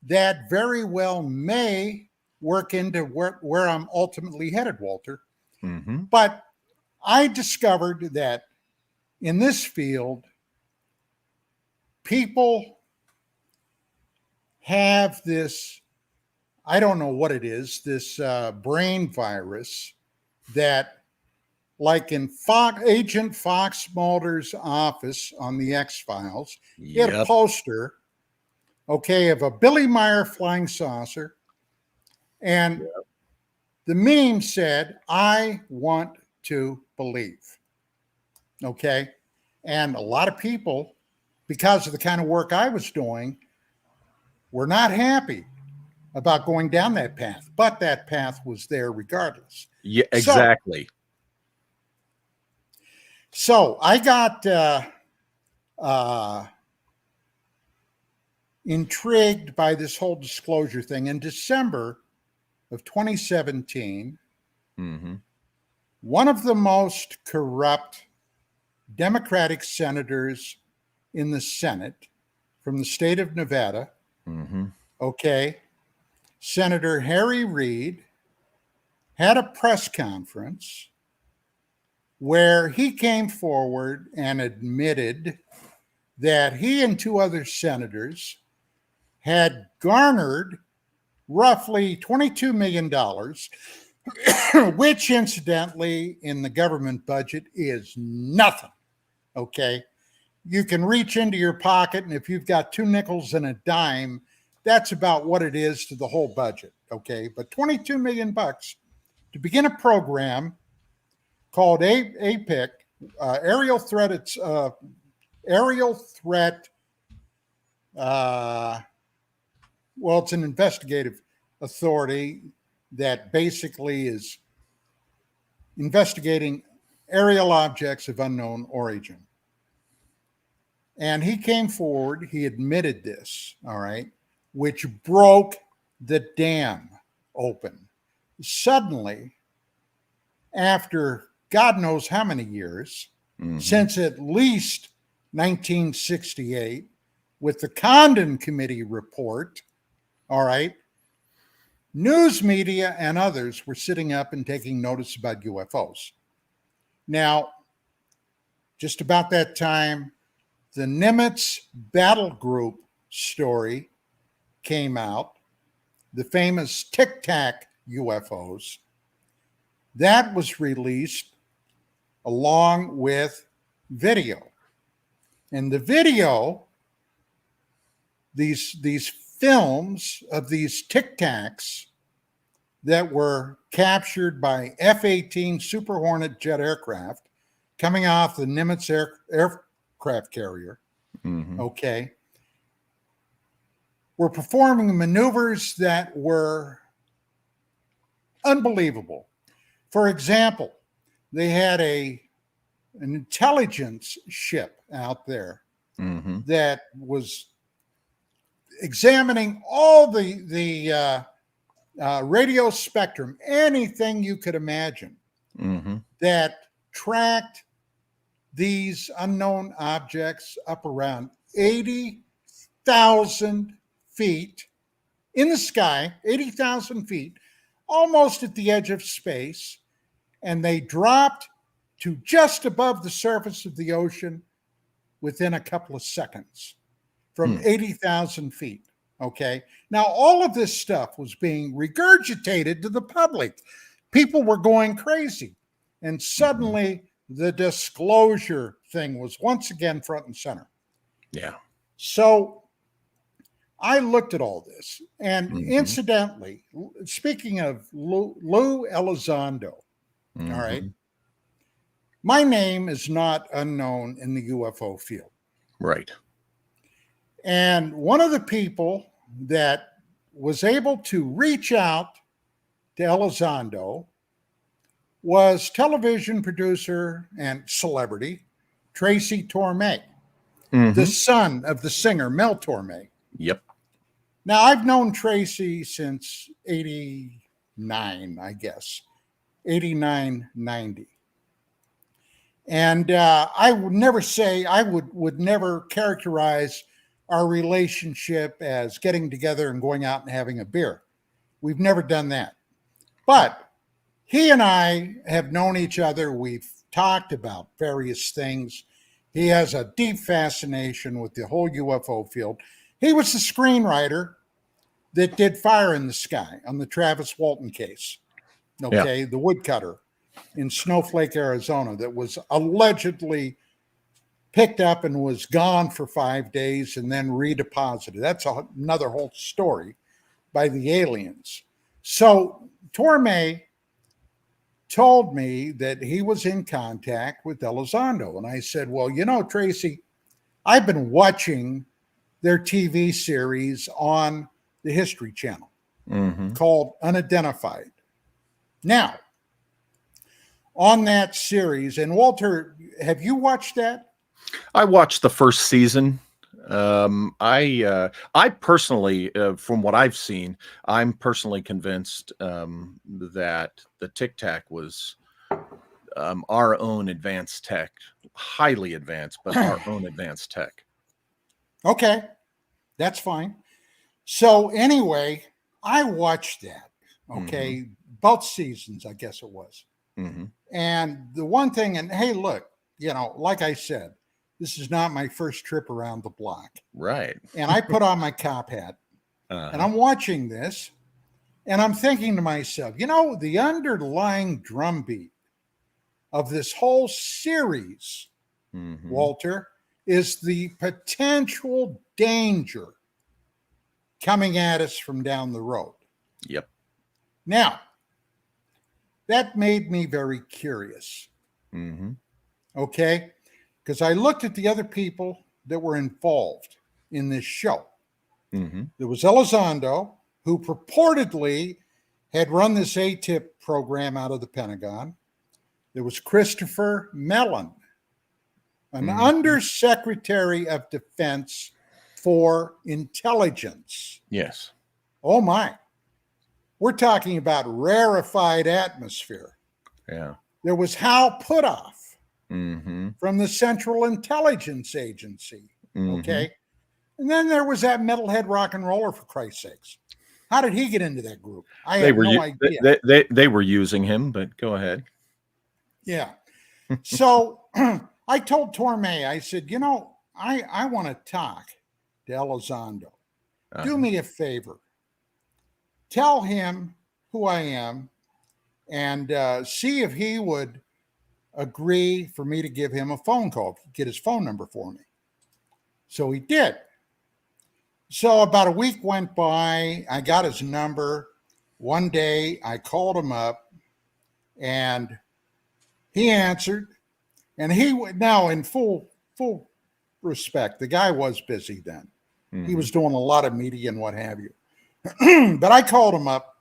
that very well may work into where I'm ultimately headed, Walter. But I discovered that in this field, people have this, I don't know what it is, this brain virus that, like in Agent Fox Mulder's office on the X-Files, he had a poster, okay, of a Billy Meyer flying saucer. And the meme said, I want to believe. Okay. And a lot of people, because of the kind of work I was doing, were not happy about going down that path, but that path was there regardless. Yeah, exactly. So I got intrigued by this whole disclosure thing. In December of 2017, one of the most corrupt Democratic senators in the Senate from the state of Nevada, okay, Senator Harry Reid, had a press conference where he came forward and admitted that he and two other senators had garnered roughly $22 million, which incidentally in the government budget is nothing, okay? You can reach into your pocket, and if you've got 2 nickels and a dime, that's about what it is to the whole budget, okay? But $22 million to begin a program called APIC, Aerial Threat, well, it's an investigative authority that basically is investigating aerial objects of unknown origin. And he came forward, he admitted this, all right, which broke the dam open. Suddenly, after God knows how many years, since at least 1968, with the Condon Committee report, all right, news media and others were sitting up and taking notice about UFOs. Now, just about that time, the Nimitz Battle Group story came out, the famous Tic Tac UFOs. That was released along with video. And the video, these films of these Tic Tacs that were captured by F-18 Super Hornet jet aircraft coming off the Nimitz aircraft carrier, okay, were performing maneuvers that were unbelievable. For example, they had an intelligence ship out there that was examining all the radio spectrum, anything you could imagine, that tracked these unknown objects up around 80,000 feet in the sky, 80,000 feet, almost at the edge of space, and they dropped to just above the surface of the ocean within a couple of seconds from 80,000 feet. Okay. Now, all of this stuff was being regurgitated to the public. People were going crazy. And suddenly the disclosure thing was once again front and center. Yeah. So I looked at all this. And incidentally, speaking of Lou Elizondo, all right, my name is not unknown in the UFO field. Right. And one of the people that was able to reach out to Elizondo was television producer and celebrity Tracy Torme, the son of the singer Mel Torme. Yep. Now, I've known Tracy since 89, I guess, 89, 90. And I would never say, I would never characterize our relationship as getting together and going out and having a beer. We've never done that. But he and I have known each other. We've talked about various things. He has a deep fascination with the whole UFO field. He was the screenwriter that did Fire in the Sky on the Travis Walton case. Okay, the woodcutter in Snowflake, Arizona, that was allegedly picked up and was gone for 5 days and then redeposited. That's another whole story by the aliens. So Torme told me that he was in contact with Elizondo. And I said, well, you know, Tracy, I've been watching their TV series on the History Channel called Unidentified. Now, on that series, and Walter, have you watched that? I watched the first season. I personally, from what I've seen, I'm personally convinced that the Tic Tac was our own advanced tech, highly advanced, but our own advanced tech. Okay, that's fine. So anyway, I watched that. Okay, both seasons, I guess it was. And the one thing, and hey, look, you know, like I said, this is not my first trip around the block. Right. And I put on my cop hat and I'm watching this and I'm thinking to myself, you know, the underlying drumbeat of this whole series, Walter, is the potential danger coming at us from down the road. Yep. Now, that made me very curious. Okay? Because I looked at the other people that were involved in this show. There was Elizondo, who purportedly had run this ATIP program out of the Pentagon. There was Christopher Mellon, an undersecretary of defense for intelligence. Yes. Oh, my. We're talking about rarefied atmosphere. Yeah. There was Hal Puthoff from the Central Intelligence Agency. Okay. And then there was that metalhead rock and roller, for Christ's sakes. How did he get into that group? I have no idea. They were using him, but go ahead. Yeah. So I told Torme, I said, you know, I want to talk to Elizondo. Do me a favor. Tell him who I am and see if he would agree for me to give him a phone call, get his phone number for me. So he did. So about a week went by. I got his number. One day I called him up and he answered. And now in full respect, the guy was busy then. He was doing a lot of media and what have you. But I called him up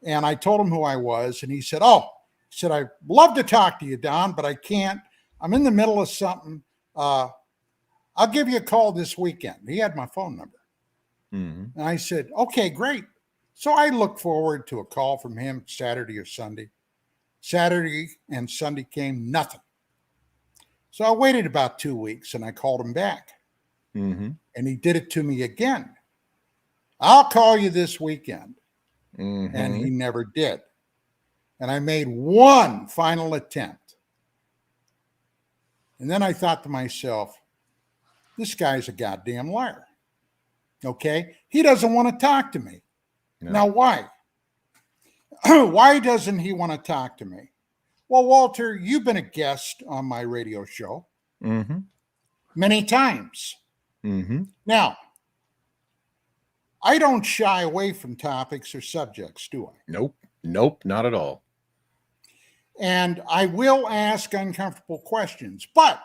and I told him who I was. And he said, I'd love to talk to you, Don, but I can't. I'm in the middle of something. I'll give you a call this weekend. He had my phone number. And I said, okay, great. So I look forward to a call from him Saturday or Sunday. Saturday and Sunday came, nothing. So I waited about 2 weeks and I called him back. And he did it to me again. I'll call you this weekend. And he never did. And I made one final attempt. And then I thought to myself, this guy's a goddamn liar. Okay? He doesn't want to talk to me. No. Now, why? Why doesn't he want to talk to me? Well, Walter, you've been a guest on my radio show many times. Now, I don't shy away from topics or subjects, do I? Nope, not at all. And I will ask uncomfortable questions. But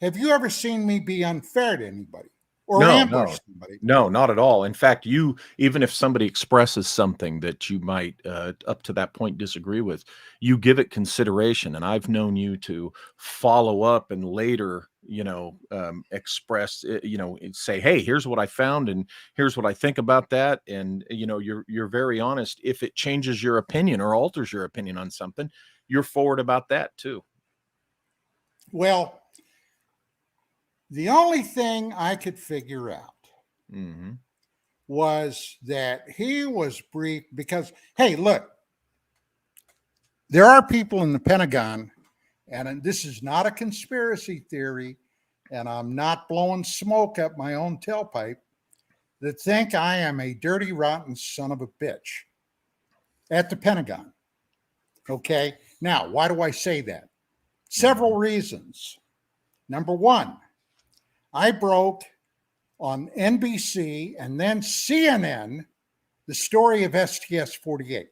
have you ever seen me be unfair to anybody or ambush somebody? No, not at all. In fact, even if somebody expresses something that you might, up to that point, disagree with, you give it consideration. And I've known you to follow up and later, express, say, hey, here's what I found and here's what I think about that. And, you're very honest. If it changes your opinion or alters your opinion on something, you're forward about that too. Well, the only thing I could figure out was that he was briefed because, hey, look, there are people in the Pentagon, and this is not a conspiracy theory, and I'm not blowing smoke up my own tailpipe, that think I am a dirty, rotten son of a bitch at the Pentagon. Okay? Now, why do I say that? Several reasons. Number one, I broke on NBC and then CNN the story of STS-48,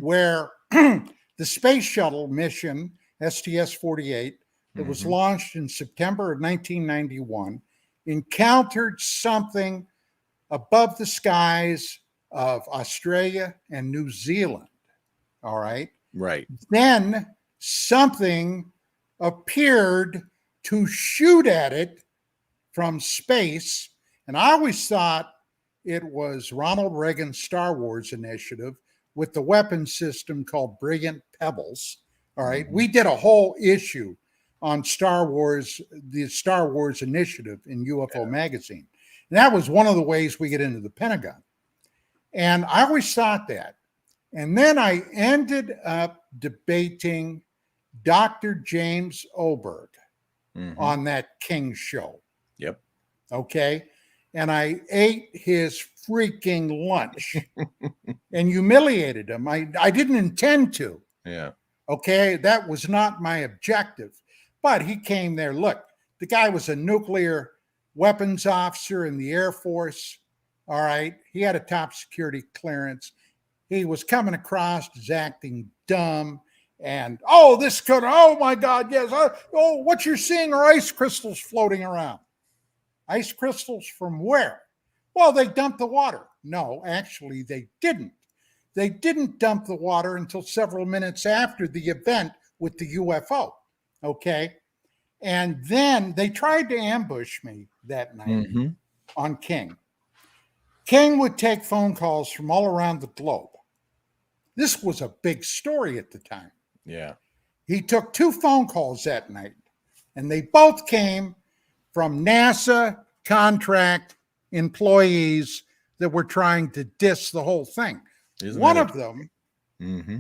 where the space shuttle mission, STS-48, that was launched in September of 1991, encountered something above the skies of Australia and New Zealand. All right? Right. Then something appeared to shoot at it from space. And I always thought it was Ronald Reagan's Star Wars initiative with the weapon system called Brilliant Pebbles. All right. We did a whole issue on Star Wars, the Star Wars initiative in UFO magazine. And that was one of the ways we get into the Pentagon. And I always thought that. And then I ended up debating Dr. James Oberg on that King show. Yep. Okay. And I ate his freaking lunch and humiliated him. I didn't intend to. Yeah. Okay. That was not my objective. But he came there. Look, the guy was a nuclear weapons officer in the Air Force. All right. He had a top security clearance. He was coming across as acting dumb. And, oh my God, yes. What you're seeing are ice crystals floating around. Ice crystals from where? Well, they dumped the water. No, actually, they didn't. They didn't dump the water until several minutes after the event with the UFO. Okay. And then they tried to ambush me that night on King. King would take phone calls from all around the globe. This was a big story at the time. Yeah. He took 2 phone calls that night, and they both came from NASA contract employees that were trying to diss the whole thing. One of them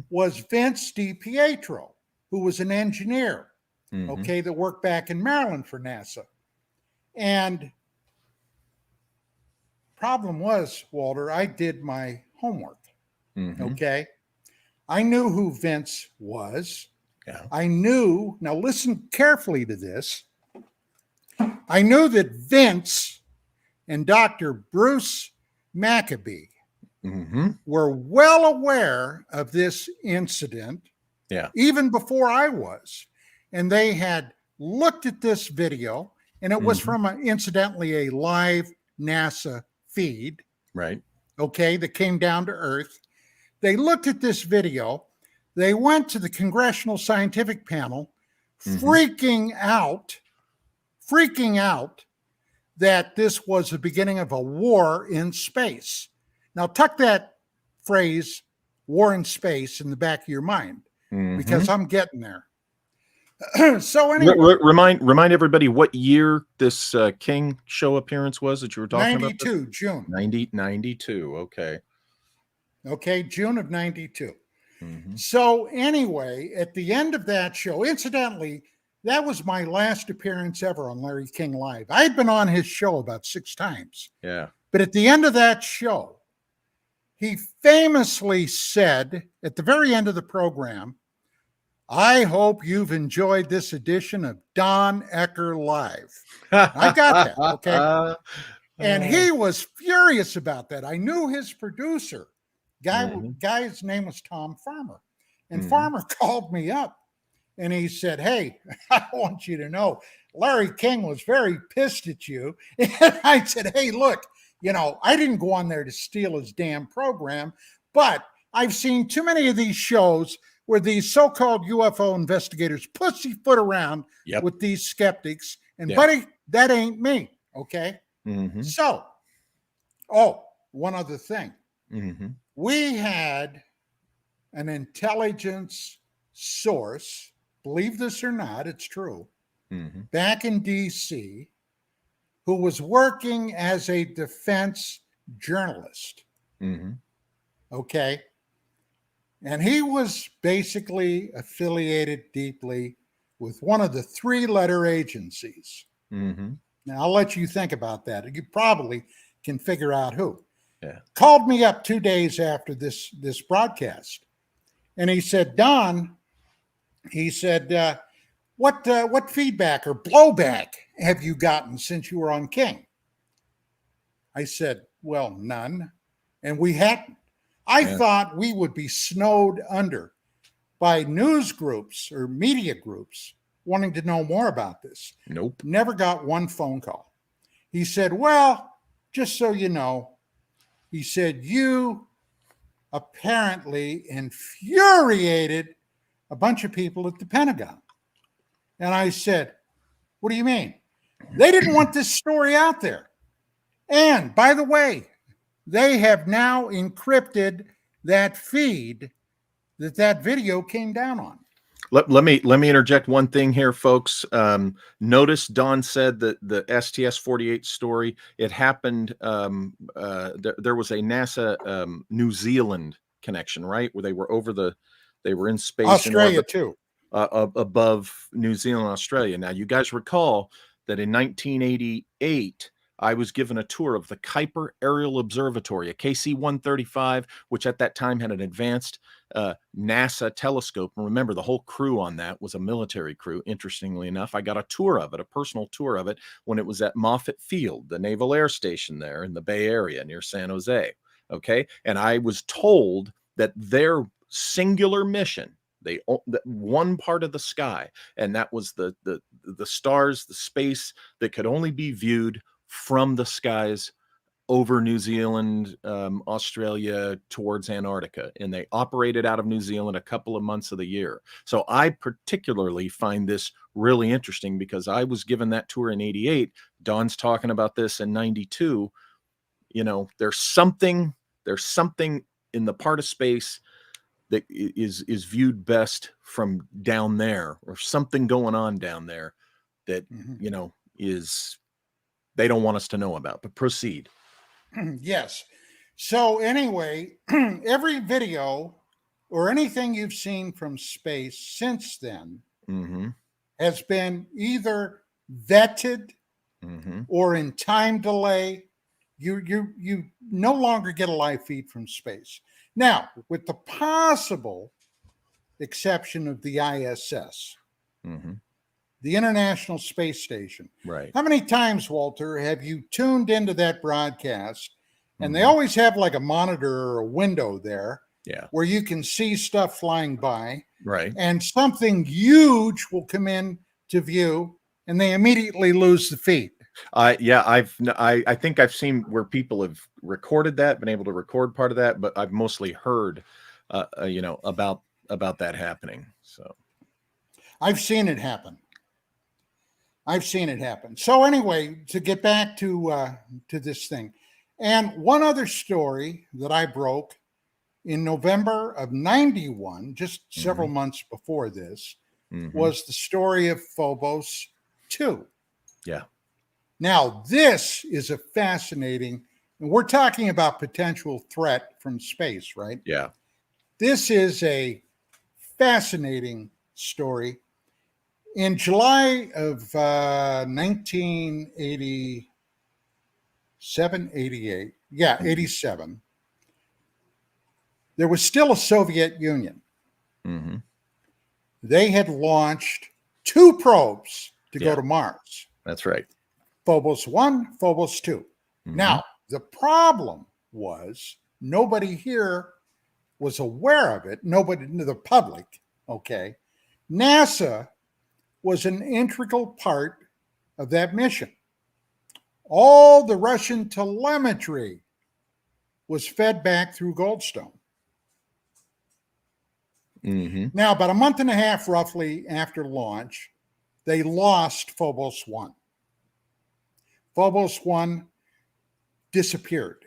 was Vince DiPietro, who was an engineer, that worked back in Maryland for NASA. And problem was, Walter, I did my homework. Okay. I knew who Vince was. Yeah. I knew, now listen carefully to this. I knew that Vince and Dr. Bruce Maccabee Mm-hmm. were well aware of this incident, Yeah. even before I was. And they had looked at this video, and it was from, incidentally, a live NASA feed, Right. okay, that came down to Earth. They looked at this video. They went to the Congressional Scientific Panel, freaking out that this was the beginning of a war in space. Now, tuck that phrase, war in space, in the back of your mind, because I'm getting there. So anyway, remind everybody what year this King show appearance was that you were talking about. 92, June. 92. Okay. Okay, June of 92. So anyway, at the end of that show, incidentally, that was my last appearance ever on Larry King Live. I had been on his show about 6 times. Yeah. But at the end of that show, he famously said at the very end of the program, "I hope you've enjoyed this edition of Don ECKER Live." I got that, okay? And he was furious about that. I knew his producer. Guy's name was Tom Farmer. And Farmer called me up and he said, "Hey, I want you to know, Larry King was very pissed at you." And I said, "Hey, look, I didn't go on there to steal his damn program, but I've seen too many of these shows where these so-called UFO investigators pussyfoot around with these skeptics. And buddy, that ain't me." Okay. So, one other thing. We had an intelligence source, believe this or not, it's true, back in DC, who was working as a defense journalist. Okay. And he was basically affiliated deeply with one of the 3-letter agencies. Now, I'll let you think about that. You probably can figure out who. Called me up 2 days after this broadcast. And he said, "Don," he said, what feedback or blowback have you gotten since you were on King?" I said, "Well, none." And we hadn't. I thought we would be snowed under by news groups or media groups wanting to know more about this. Nope. Never got one phone call. He said, "Well, just so you know," he said, "you apparently infuriated a bunch of people at the Pentagon." And I said, "What do you mean?" "They didn't want this story out there. And by the way, they have now encrypted that feed that video came down on." Let me interject one thing here, folks. Notice Don said that the STS-48 story, it happened, there was a NASA New Zealand connection, right? Where they were in space. Australia too. Above New Zealand, Australia. Now, you guys recall that in 1988, I was given a tour of the Kuiper Aerial Observatory, a KC-135, which at that time had an advanced NASA telescope. And remember, the whole crew on that was a military crew. Interestingly enough, I got a tour of it, a personal tour of it, when it was at Moffett Field, the Naval Air Station there in the Bay Area near San Jose. Okay. And I was told that their singular mission, one part of the sky, and that was the stars, the space that could only be viewed from the skies over New Zealand, Australia, towards Antarctica. And they operated out of New Zealand a couple of months of the year. So I particularly find this really interesting because I was given that tour in 88. Don's talking about this in 92. There's something in the part of space that is viewed best from down there, or something going on down there that, is, they don't want us to know about. But proceed. Yes. So anyway, every video or anything you've seen from space since then has been either vetted or in time delay. You no longer get a live feed from space. Now, with the possible exception of the ISS. the International Space Station. Right. How many times, Walter, have you tuned into that broadcast? And they Mhm. always have like a monitor or a window there Yeah. where you can see stuff flying by, Right. and something huge will come in to view, and they immediately lose the feed. I think I've seen where people have recorded that, been able to record part of that, but I've mostly heard, about that happening. So, I've seen it happen. I've seen it happen. So anyway, to get back to this thing, and one other story that I broke in November of '91, just several mhm, months before this, mhm, was the story of Phobos 2. yeah, Now, this is a fascinating, and we're talking about potential threat from space, right? yeah, This is a fascinating story. In July of 1987, 88, yeah, mhm, 87, there was still a Soviet Union. mhm, They had launched 2 probes to go yeah, to Mars. that's right. Phobos 1, Phobos 2. Mhm, Now, the problem was nobody here was aware of it. Nobody, the public, okay? NASA was an integral part of that mission. All the Russian telemetry was fed back through Goldstone. mhm, Now, about a month and a half roughly after launch, they lost Phobos 1. Phobos 1 disappeared.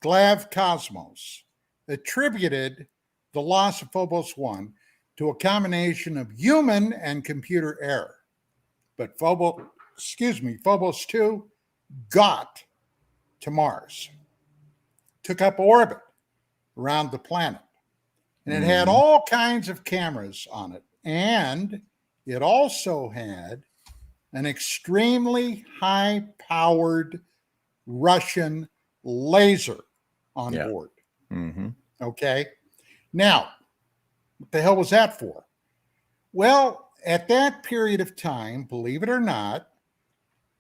Glav Cosmos, attributed the loss of Phobos 1 to a combination of human and computer error. But Phobos 2 got to Mars, took up orbit around the planet, and it had mhm, all kinds of cameras on it. And it also had an extremely high powered Russian laser on yeah, board. mhm, Okay. Now, what the hell was that for? Well, at that period of time, believe it or not,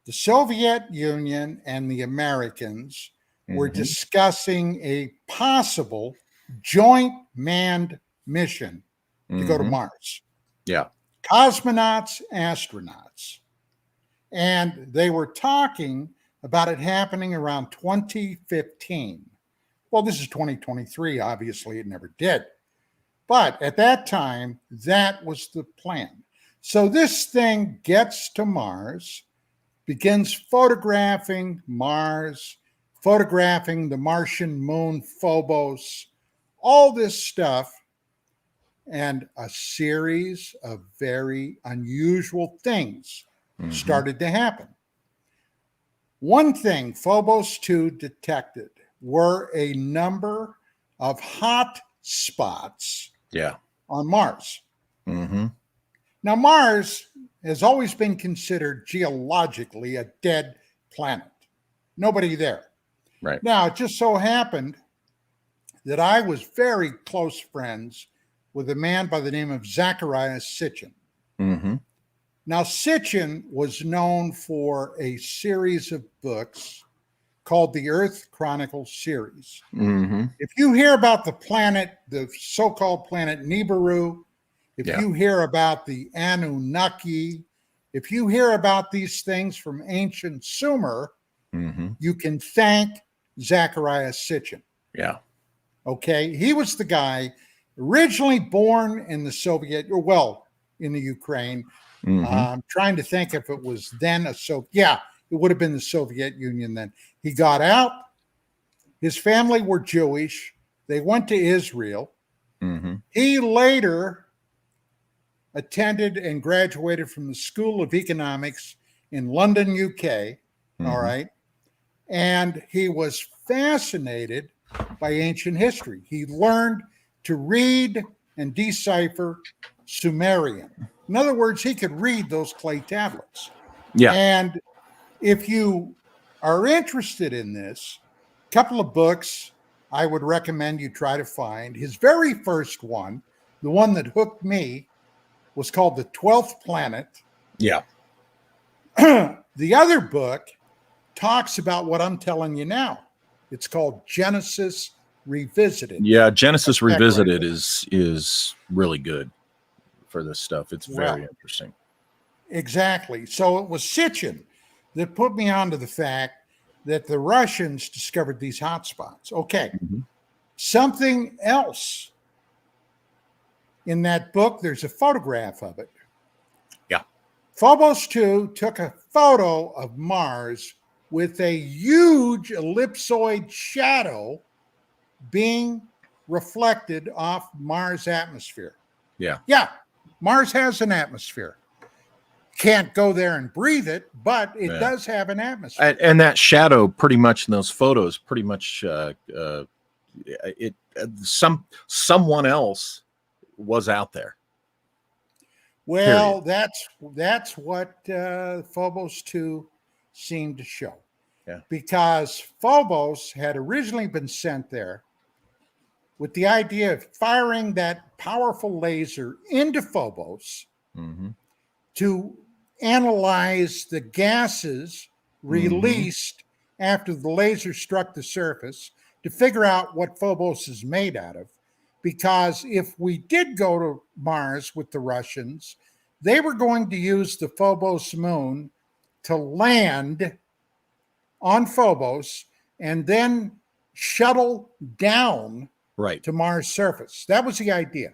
the Soviet Union and the Americans were mhm, discussing a possible joint manned mission to go to mhm, Mars. yeah, Cosmonauts, astronauts. And they were talking about it happening around 2015. Well, this is 2023. Obviously, it never did. But at that time, that was the plan. So this thing gets to Mars, begins photographing Mars, photographing the Martian moon Phobos, all this stuff, and a series of very unusual things mhm, started to happen. One thing Phobos 2 detected were a number of hot spots yeah, on Mars. mhm, Now, Mars has always been considered geologically a dead planet. Nobody there. right. Now, it just so happened that I was very close friends with a man by the name of Zacharias Sitchin. Mhm, Now, Sitchin was known for a series of books called the Earth Chronicle series. mhm, If you hear about the planet, the so-called planet Nibiru, if yeah, you hear about the Anunnaki, if you hear about these things from ancient Sumer, mhm, you can thank Zacharias Sitchin. yeah, Okay, he was the guy originally born in the Soviet, or well, in the Ukraine. mhm, I'm trying to think if it was then yeah, it would have been the Soviet Union then. He got out. His family were Jewish. They went to Israel. mhm, He later attended and graduated from the School of Economics in London, UK. All mhm, right. And he was fascinated by ancient history. He learned to read and decipher Sumerian. In other words, he could read those clay tablets. yeah, And if you are interested in this, a couple of books I would recommend you try to find. His very first one, the one that hooked me, was called The 12th Planet. Yeah. The other book talks about what I'm telling you now. It's called Genesis Revisited. Yeah, Genesis Right Revisited there. is really good for this stuff. It's very Well, interesting. exactly. So it was Sitchin that put me onto the fact that the Russians discovered these hotspots. Okay. Mm-hmm. Something else in that book, there's a photograph of it. Yeah. Phobos 2 took a photo of Mars with a huge ellipsoid shadow being reflected off Mars' atmosphere. Yeah. Yeah, Mars has an atmosphere. Can't go there and breathe it, but it does have an atmosphere. And that shadow, pretty much in those photos, pretty much someone else was out there. Well, that's what Phobos 2 seemed to show. Yeah. Because Phobos had originally been sent there with the idea of firing that powerful laser into Phobos to analyze the gases released after the laser struck the surface to figure out what Phobos is made out of. Because if we did go to Mars with the Russians, they were going to use the Phobos moon to land on Phobos and then shuttle down to Mars' surface. That was the idea.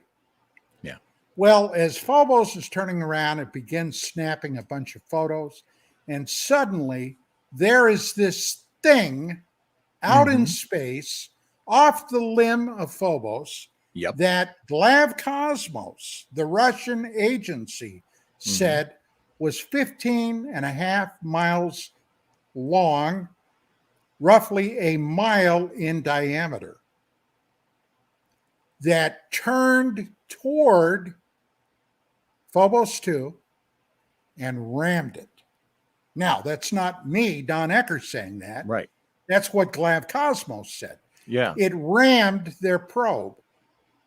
Yeah. Well, as Phobos is turning around, it begins snapping a bunch of photos, and suddenly there is this thing out in space off the limb of Phobos that Glavkosmos, the Russian agency, said was 15 and a half miles long, roughly a mile in diameter, that turned toward Phobos 2 and rammed it. Now, that's not me, Don ECKER, saying that. Right. That's what Glavkosmos said. Yeah. It rammed their probe,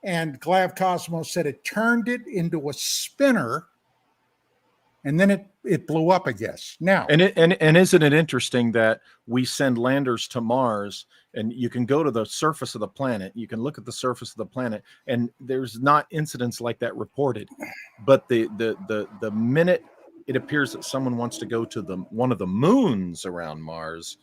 and Glavkosmos said it turned it into a spinner, and then it blew up, I guess. Now, and isn't it interesting that we send landers to Mars, and you can go to the surface of the planet, you can look at the surface of the planet, and there's not incidents like that reported, but the minute it appears that someone wants to go to one of the moons around Mars,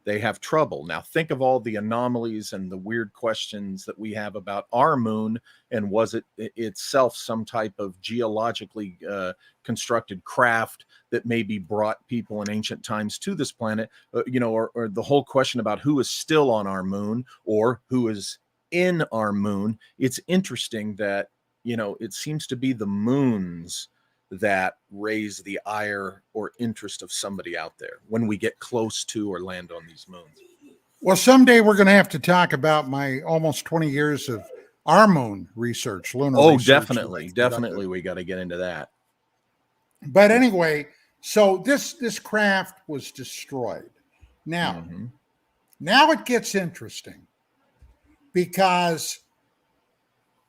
they have trouble. Now, think of all the anomalies and the weird questions that we have about our moon, and was it itself some type of geologically constructed craft that maybe brought people in ancient times to this planet, or the whole question about who is still on our moon or who is in our moon. It's interesting that, it seems to be the moons that raise the ire or interest of somebody out there when we get close to or land on these moons. Well, someday we're going to have to talk about my almost 20 years of our moon research, lunar research. Definitely. We got to get into that. But anyway, so this craft was destroyed. Now, now it gets interesting, because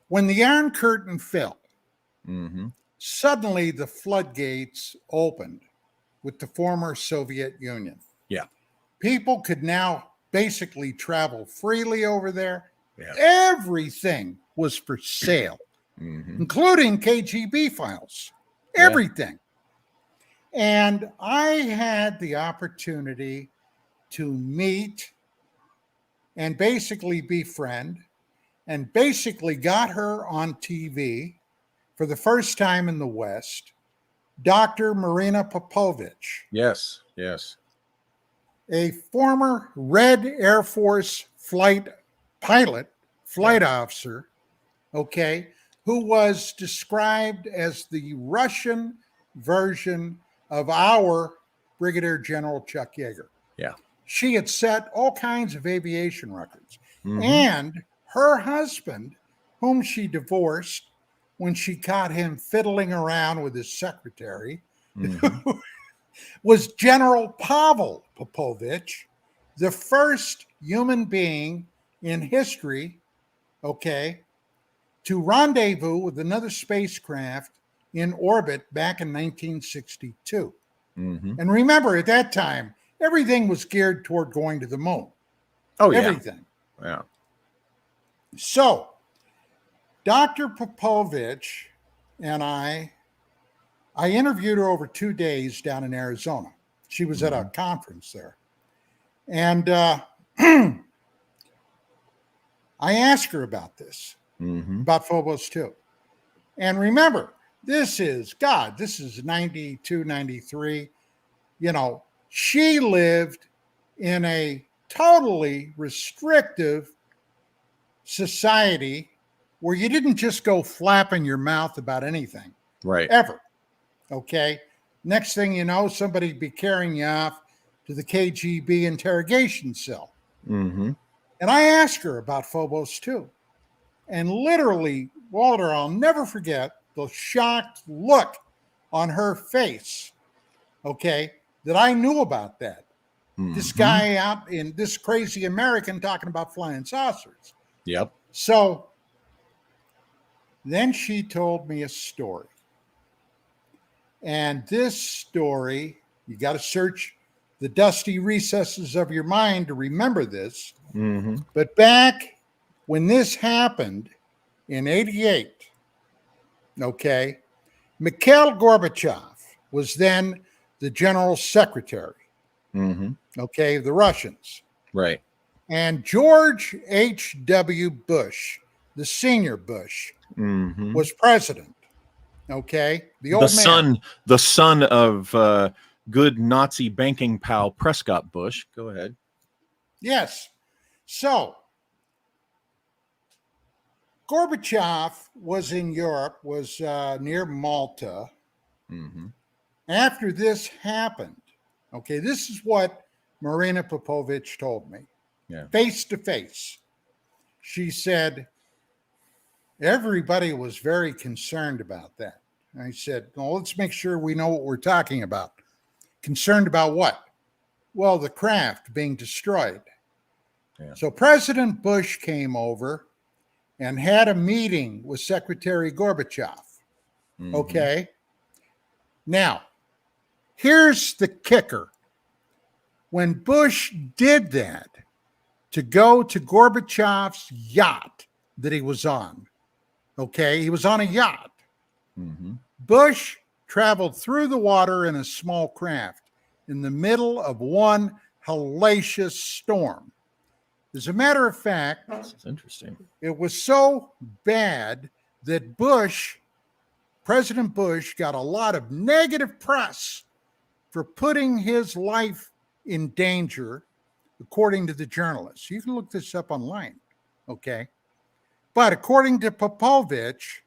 when the Iron Curtain fell, suddenly the floodgates opened with the former Soviet Union. Yeah. People could now basically travel freely over there. Yeah. Everything was for sale, including KGB files, everything. And I had the opportunity to meet and basically befriend, and basically got her on TV for the first time in the West, Dr. Marina Popovich. Yes. A former Red Air Force flight officer, who was described as the Russian version of our Brigadier General Chuck Yeager. Yeah. She had set all kinds of aviation records. And her husband, whom she divorced when she caught him fiddling around with his secretary, was General Pavel Popovich, the first human being in history, to rendezvous with another spacecraft in orbit back in 1962. Mm-hmm. And remember, at that time, everything was geared toward going to the moon. Oh, yeah. Everything. Yeah. So, Dr. Popovich and I interviewed her over 2 days down in Arizona. She was at a conference there. And I asked her about this, about Phobos 2. And remember, this is 92, 93. You know, she lived in a totally restrictive society where you didn't just go flapping your mouth about anything. Right. Ever. Okay. Next thing you know, somebody'd be carrying you off to the KGB interrogation cell. Mm-hmm. And I asked her about Phobos 2. And literally, Walter, I'll never forget the shocked look on her face, okay, that I knew about that. This guy out in this crazy American talking about flying saucers. Yep. So then she told me a story. And this story, you got to search the dusty recesses of your mind to remember this. Mm-hmm. But back when this happened in 88, okay, Mikhail Gorbachev was then the general secretary, okay, the Russians. Right. And George H.W. Bush, the senior Bush, was president. Okay, the son of good Nazi banking pal Prescott Bush. Go ahead. Yes. So Gorbachev was in Europe, was near Malta. After this happened, okay, this is what Marina Popovich told me. Yeah. Face to face. She said, everybody was very concerned about that. I said, well, let's make sure we know what we're talking about. Concerned about what? Well, the craft being destroyed. Yeah. So President Bush came over and had a meeting with Secretary Gorbachev. Okay. Now, here's the kicker. When Bush did that to go to Gorbachev's yacht that he was on, okay, he was on a yacht. Bush traveled through the water in a small craft in the middle of one hellacious storm. As a matter of fact, this is interesting. It was so bad that President Bush, got a lot of negative press for putting his life in danger, according to the journalists. You can look this up online, okay? But according to Popovich,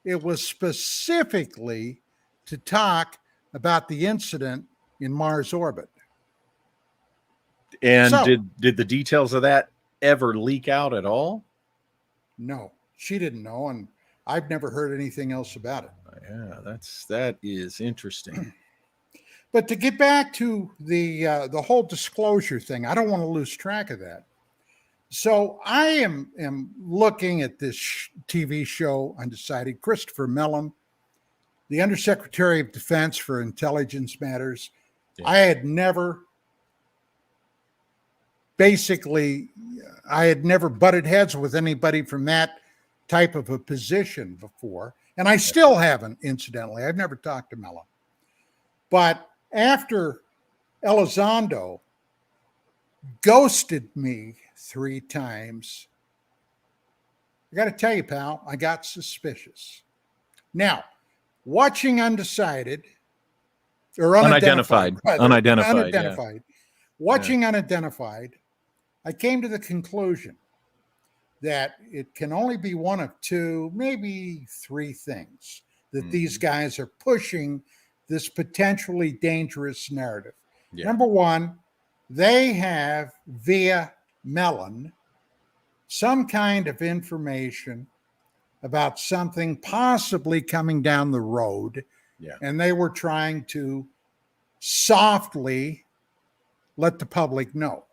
it was specifically to talk about the incident in Mars orbit. And so, did the details of that ever leak out at all? No, she didn't know, and I've never heard anything else about it. Yeah, that is interesting. But to get back to the whole disclosure thing, I don't want to lose track of that. So I am looking at this TV show, Undecided. Christopher Mellon, the Undersecretary of Defense for Intelligence Matters. Yeah. I had never butted heads with anybody from that type of a position before. And I still haven't, incidentally. I've never talked to Mellon. But after Elizondo ghosted me 3 times, I got to tell you, pal, I got suspicious. Now, watching Undecided, or Unidentified. Watching Unidentified, I came to the conclusion that it can only be one of 2, maybe 3 things that these guys are pushing this potentially dangerous narrative. Yeah. Number 1, they have, via Mellon, some kind of information about something possibly coming down the road. Yeah. And they were trying to softly let the public know.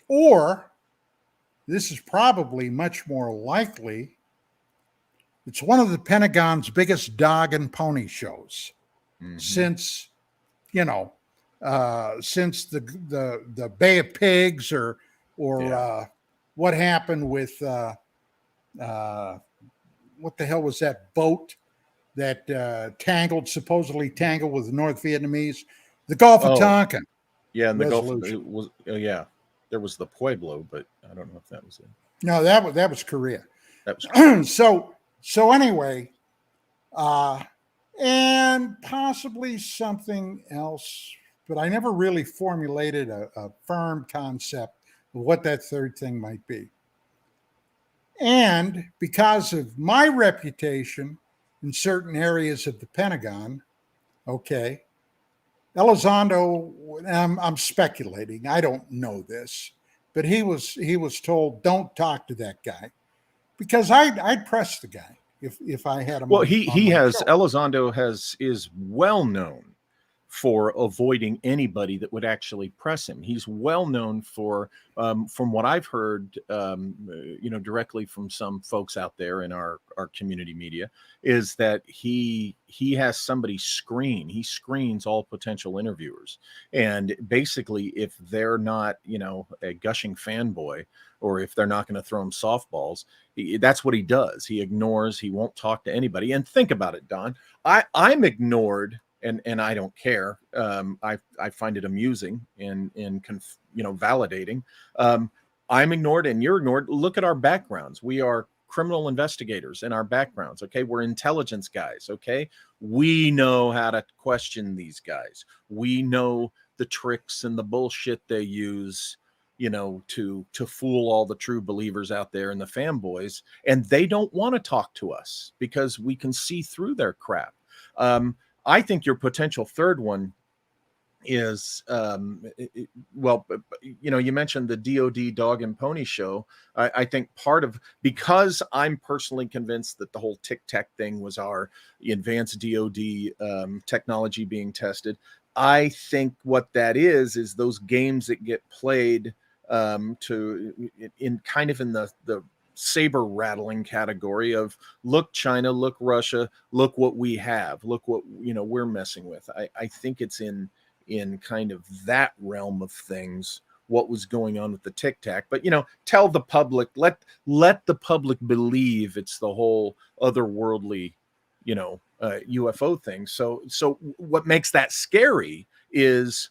Or, this is probably much more likely, It's one of the Pentagon's biggest dog and pony shows since, since the Bay of Pigs or what happened with what the hell was that boat that supposedly tangled with the North Vietnamese? The Gulf of Tonkin. Yeah, and the Gulf it was there was the Pueblo, but I don't know if that was it. No, that was Korea. That was Korea. So anyway, and possibly something else, but I never really formulated a firm concept of what that third thing might be. And because of my reputation in certain areas of the Pentagon, okay, Elizondo, I'm speculating, I don't know this, but he was told, don't talk to that guy, because I'd press the guy if I had him. Well, Elizondo is well known for avoiding anybody that would actually press him. He's well known for, from what I've heard, directly from some folks out there in our community media, is that he has somebody screen. He screens all potential interviewers, and basically, if they're not, a gushing fanboy, or if they're not going to throw him softballs, that's what he does. He ignores. He won't talk to anybody. And think about it, Don. I'm ignored. And I don't care. I find it amusing and validating. I'm ignored and you're ignored. Look at our backgrounds. We are criminal investigators in our backgrounds. Okay, we're intelligence guys. Okay, we know how to question these guys. We know the tricks and the bullshit they use, to fool all the true believers out there and the fanboys. And they don't want to talk to us because we can see through their crap. I think your potential third one is, you mentioned the DoD dog and pony show. I think because I'm personally convinced that the whole Tic Tac thing was our advanced DoD technology being tested. I think what that is those games that get played in the saber rattling category of, look, China, look, Russia, look what we have, look what we're messing with. I think it's in kind of that realm of things, what was going on with the Tic Tac. But tell the public, let the public believe it's the whole otherworldly UFO thing. So what makes that scary is,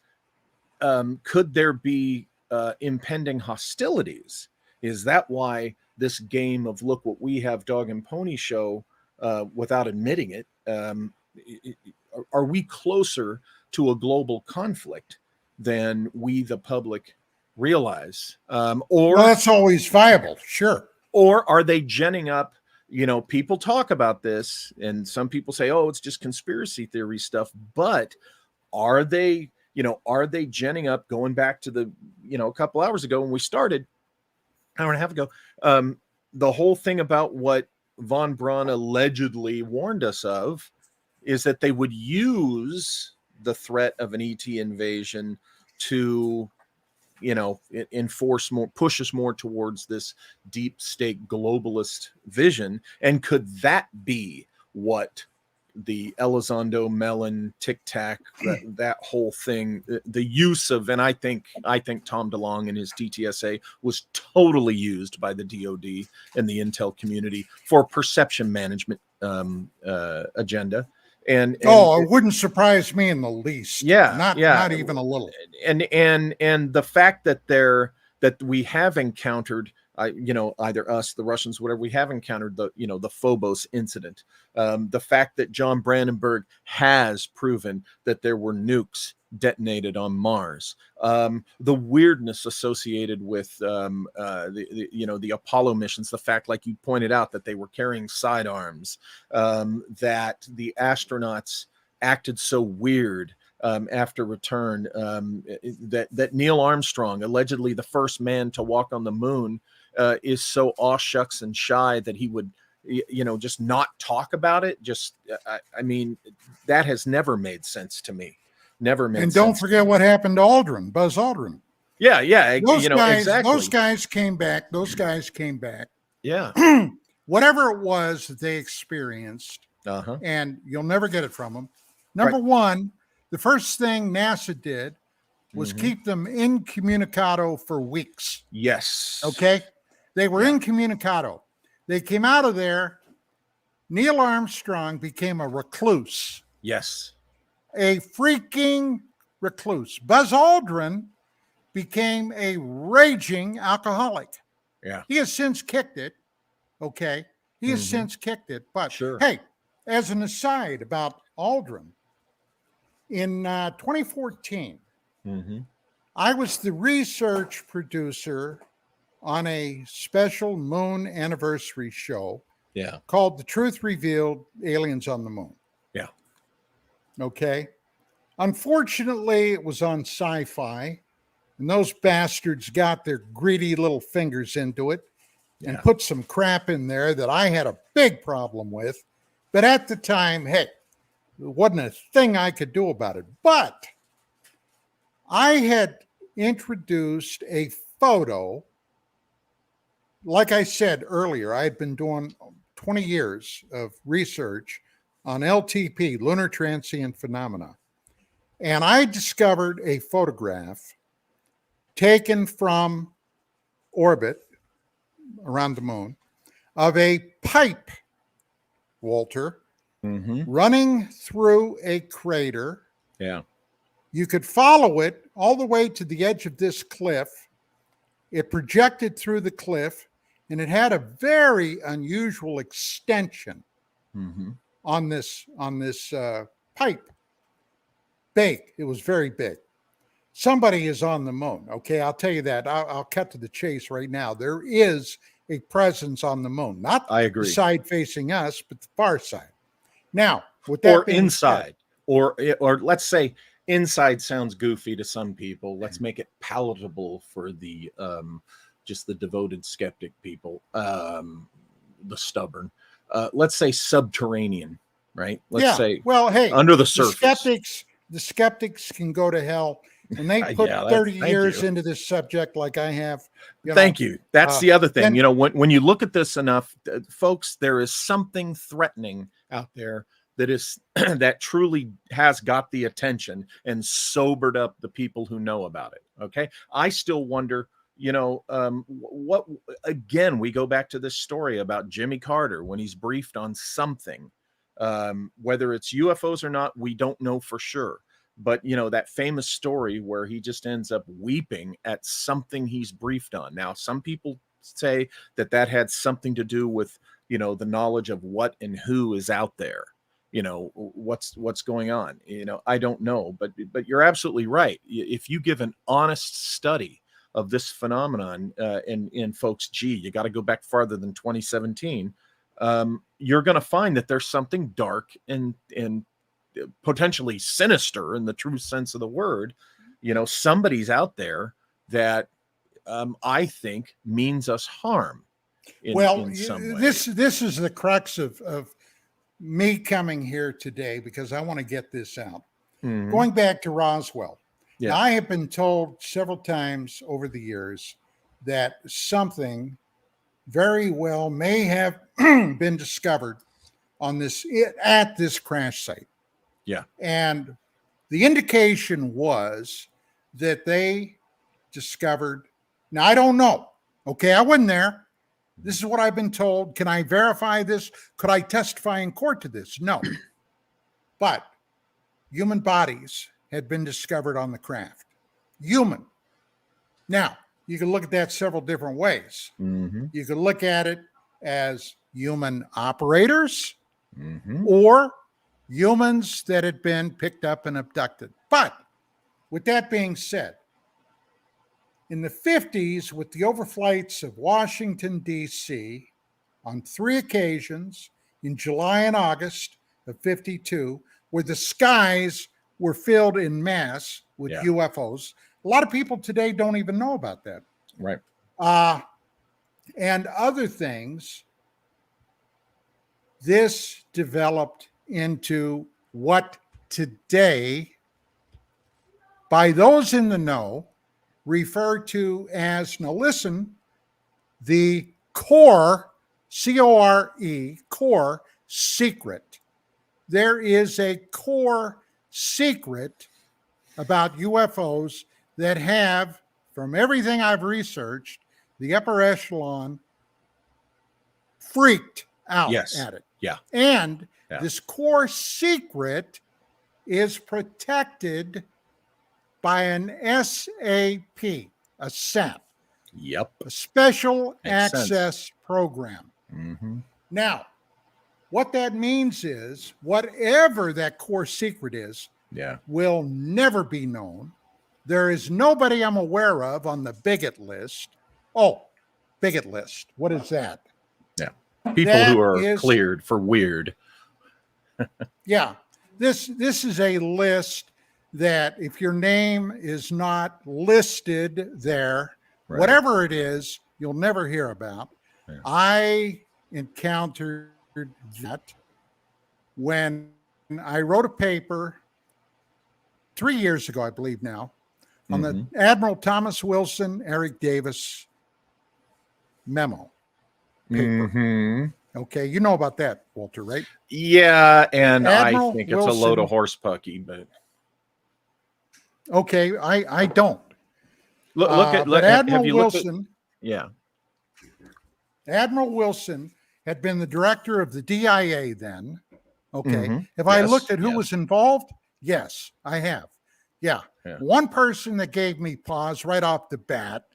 could there be impending hostilities? Is that why this game of look what we have dog and pony show, without admitting it, are we closer to a global conflict than we, the public, realize? Or that's always viable, sure. Or are they ginning up? People talk about this, and some people say, "Oh, it's just conspiracy theory stuff." But are they ginning up? Going back to the a couple hours ago when we started. Hour and a half ago, the whole thing about what von Braun allegedly warned us of is that they would use the threat of an ET invasion to, push us more towards this deep state globalist vision. And could that be what the Elizondo, Mellon, Tic Tac, that whole thing, the use of, and I think Tom DeLonge and his TTSA was totally used by the DoD and the intel community for perception management agenda. And it wouldn't surprise me in the least. Not even a little. And the fact that we have encountered, either us, the Russians, whatever, we have encountered the Phobos incident. The fact that John Brandenburg has proven that there were nukes detonated on Mars. The weirdness associated with the Apollo missions. The fact, like you pointed out, that they were carrying sidearms. That the astronauts acted so weird after return. That Neil Armstrong, allegedly the first man to walk on the moon, is so aw shucks and shy that he would just not talk about it. I mean, that has never made sense to me. Never made sense. And don't forget what happened to Aldrin, Buzz Aldrin. Yeah, exactly. Those guys came back. Yeah. whatever it was that they experienced, and you'll never get it from them. Number one, the first thing NASA did was keep them incommunicado for weeks. Yes. Okay? They were incommunicado. They came out of there. Neil Armstrong became a recluse. Yes. A freaking recluse. Buzz Aldrin became a raging alcoholic. Yeah. He has since kicked it. Okay. He has since kicked it. But hey, as an aside about Aldrin, in 2014, I was the research producer on a special moon anniversary show called The Truth Revealed, Aliens on the Moon. Yeah. Okay. Unfortunately, it was on Sci-Fi, and those bastards got their greedy little fingers into it and put some crap in there that I had a big problem with. But at the time, hey, there wasn't a thing I could do about it. But I had introduced a photo. Like I said earlier, I had been doing 20 years of research on LTP, lunar transient phenomena. And I discovered a photograph taken from orbit around the moon of a pipe, Walter, running through a crater. Yeah. You could follow it all the way to the edge of this cliff. It projected through the cliff, and it had a very unusual extension on this pipe. Big. It was very big. Somebody is on the moon. Okay, I'll tell you that. I'll cut to the chase right now. There is a presence on the moon. Not the side facing us, but the far side. Now, with that being inside, said, or let's say inside sounds goofy to some people. Let's make it palatable for the just the devoted skeptic people, the stubborn. Let's say subterranean, right? Let's say, well, hey, under the surface. The skeptics can go to hell, and they put 30 years into this subject like I have. Thank you. That's the other thing. When you look at this enough, folks, there is something threatening out there that is that truly has got the attention and sobered up the people who know about it. Okay, I still wonder. What again? We go back to this story about Jimmy Carter when he's briefed on something. Whether it's UFOs or not, we don't know for sure. But, that famous story where he just ends up weeping at something he's briefed on. Now, some people say that had something to do with, the knowledge of what and who is out there, what's going on. I don't know. But you're absolutely right. If you give an honest study of this phenomenon in folks, you got to go back farther than 2017. You're going to find that there's something dark and potentially sinister in the true sense of the word. Somebody's out there that I think means us harm. In some way. This is the crux of me coming here today, because I want to get this out. Going back to Roswell. Now, I have been told several times over the years that something very well may have been discovered at this crash site. Yeah. And the indication was that they discovered, now I don't know. Okay, I wasn't there. This is what I've been told. Can I verify this? Could I testify in court to this? No. But human bodies had been discovered on the craft. Human. Now, you can look at that several different ways. You can look at it as human operators or humans that had been picked up and abducted. But with that being said, in the 50s, with the overflights of Washington, D.C., on 3 occasions in July and August of 52, where the skies were filled in mass with UFOs. A lot of people today don't even know about that. Right. And other things, this developed into what today, by those in the know, refer to as, now listen, the core C-O-R-E, core secret. There is a core secret about UFOs that have, from everything I've researched, the upper echelon freaked out Yes. at it. Yeah. And Yeah. this core secret is protected by an SAP, a SAP, Yep. a special Makes access sense. program. Mm-hmm. Now, what that means is whatever that core secret is Yeah. will never be known. There is nobody I'm aware of on the bigot list. Oh, bigot list. What is that? Yeah. People That who are is, cleared for weird. yeah. This is a list that if your name is not listed there, Right. whatever it is, you'll never hear about. Yeah. I encountered that when I wrote a paper 3 years ago, I believe now, on the Admiral Thomas Wilson, Eric Davis memo paper. Mm-hmm. Okay, you know about that, Walter, right? Yeah, and Admiral I think Wilson, it's a load of horse pucky, but okay, I don't. look at but have Admiral you looked at? Wilson, Yeah. Admiral Wilson had been the director of the DIA then. Okay, Mhm. have I Yes, looked at who yes. was involved? Yes, I have. Yeah. One person that gave me pause right off the bat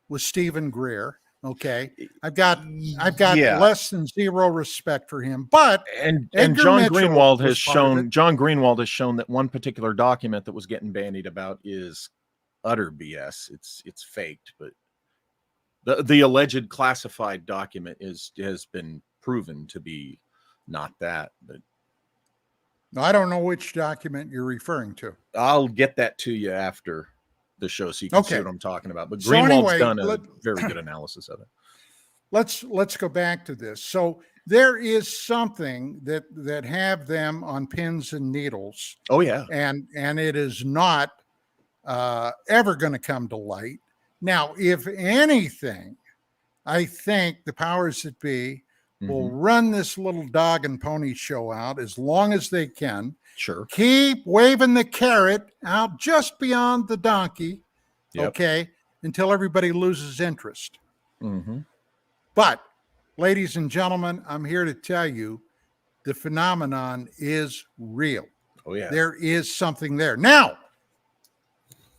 was Stephen Greer. Okay, I've got Yeah. less than zero respect for him, but And Edgar John Mitchell Greenwald has was part of shown it. John Greenwald has shown that one particular document that was getting bandied about is utter BS. It's faked, but the alleged classified document has been proven to be not that. But No, I don't know which document you're referring to. I'll get that to you after the show so you can see Okay. what I'm talking about. But So Greenwald's anyway, done a very good analysis of it. Let's go back to this. So there is something that have them on pins and needles. Oh yeah. And it is not ever going to come to light. Now, if anything, I think the powers that be will run this little dog and pony show out as long as they can. Sure. Keep waving the carrot out just beyond the donkey, okay, until everybody loses interest. Mm-hmm. But, ladies and gentlemen, I'm here to tell you the phenomenon is real. Oh yeah. There is something there. Now,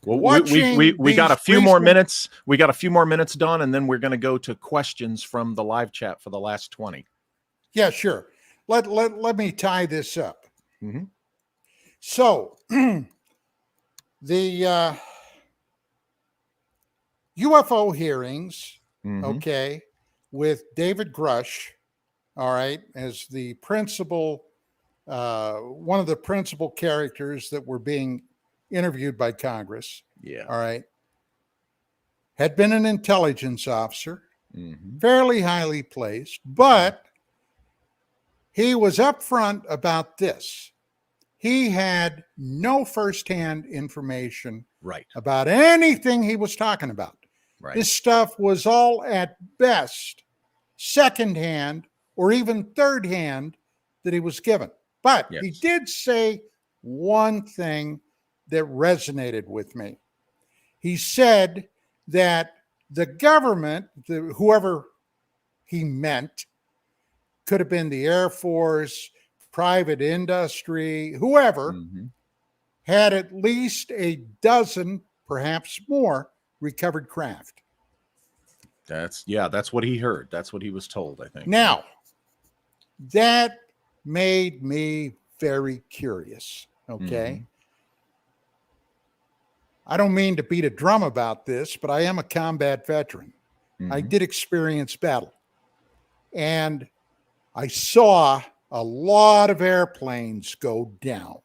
well, we got a few more minutes. We got a few more minutes, Don, and then we're going to go to questions from the live chat for the last 20. Yeah, sure. Let me tie this up. Mm-hmm. So, the UFO hearings, okay, with David Grush, all right, as the principal, one of the principal characters that were being interviewed by Congress. Yeah. All right. Had been an intelligence officer, fairly highly placed, but he was upfront about this. He had no firsthand information about anything he was talking about. Right. This stuff was all at best secondhand or even third hand that he was given. But he did say one thing that resonated with me. He said that the government, whoever he meant, could have been the Air Force, private industry, whoever, had at least a dozen, perhaps more, recovered craft. That's what he heard. That's what he was told, I think. Now, that made me very curious, okay? I don't mean to beat a drum about this, but I am a combat veteran. I did experience battle. And I saw a lot of airplanes go down.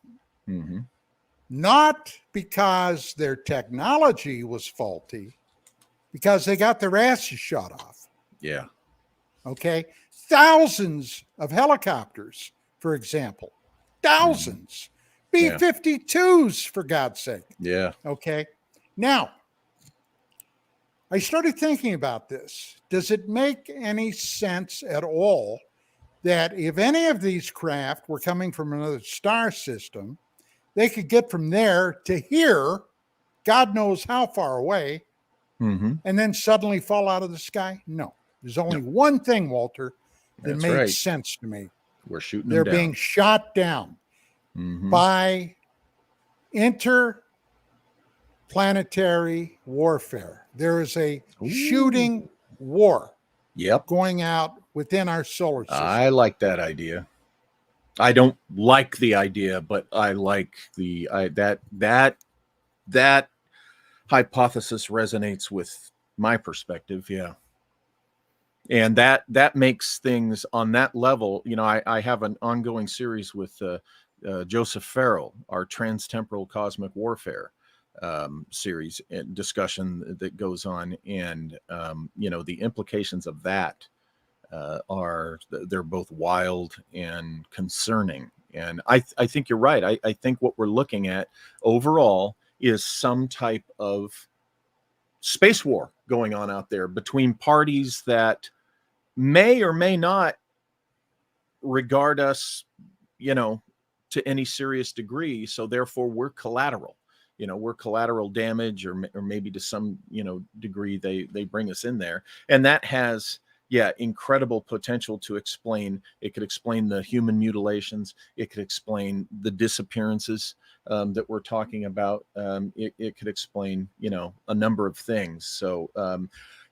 Not because their technology was faulty, because they got their asses shot off. Yeah. Okay. Thousands of helicopters, for example. Thousands. B-52s, for God's sake. Yeah. Okay. Now, I started thinking about this. Does it make any sense at all that if any of these craft were coming from another star system, they could get from there to here, God knows how far away, Mm-hmm. and then suddenly fall out of the sky? No. There's only No. one thing, Walter, that That's made right. sense to me. We're shooting them They're down. being shot down Mm-hmm. by interplanetary warfare. There is a shooting war Yep. going out within our solar system. I like that idea. I don't like the idea, but I like that hypothesis resonates with my perspective. Yeah. And that makes things on that level. You know, I have an ongoing series with Joseph Farrell, our transtemporal cosmic warfare series and discussion that goes on, and you know, the implications of that they're both wild and concerning. And I think you're right. I think what we're looking at overall is some type of space war going on out there between parties that may or may not regard us, you know, to any serious degree. So therefore, we're collateral. You know, we're collateral damage, or maybe to some, you know, degree they bring us in there, and that has, yeah, incredible potential to explain. It could explain the human mutilations. It could explain the disappearances that we're talking about. It could explain, you know, a number of things. So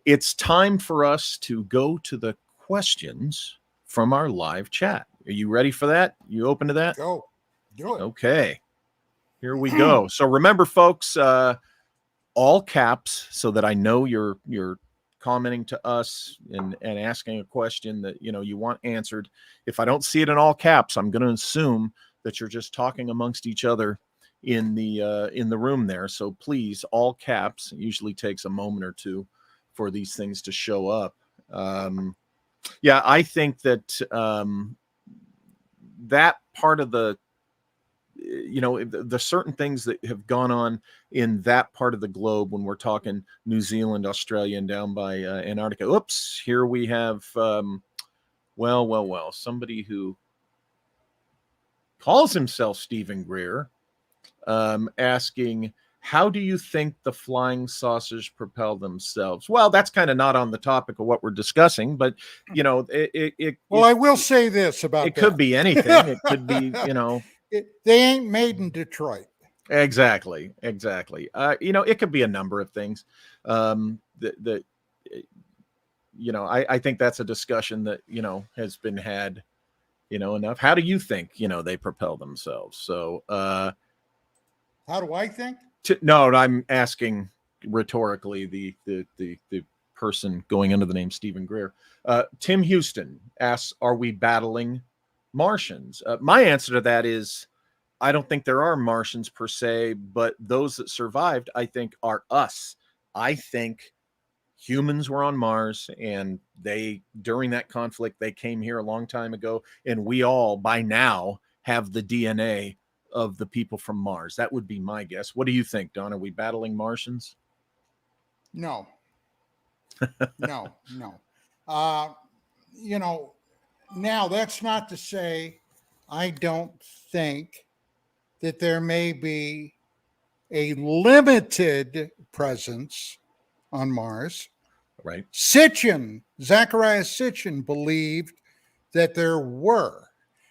it's time for us to go to the questions from our live chat. Are you ready for that? You open to that? Go. Do it. Okay. Here we go. So remember, folks, all caps, so that I know you're commenting to us and asking a question that, you know, you want answered. If I don't see it in all caps, I'm going to assume that you're just talking amongst each other in the room there. So please, all caps. It usually takes a moment or two for these things to show up. Yeah, I think that that part of the, you know, the certain things that have gone on in that part of the globe, when we're talking New Zealand, Australia, and down by Antarctica. Oops, here we have, somebody who calls himself Stephen Greer, asking, how do you think the flying saucers propel themselves? Well, that's kind of not on the topic of what we're discussing, but, you know, I will say this about it could be anything. It could be, you know, they ain't made in Detroit. Exactly. You know, it could be a number of things. That you know, I think that's a discussion that, you know, has been had, you know, enough. How do you think, you know, they propel themselves? So how do I think? No, I'm asking rhetorically the person going under the name Stephen Greer. Tim Houston asks, are we battling Martians? My answer to that is, I don't think there are Martians per se, but those that survived, I think, are us. I think humans were on Mars, and during that conflict, they came here a long time ago, and we all, by now, have the DNA of the people from Mars. That would be my guess. What do you think, Don? Are we battling Martians? No. No. You know, now that's not to say I don't think that there may be a limited presence on Mars. Right. Zacharias Sitchin believed that there were.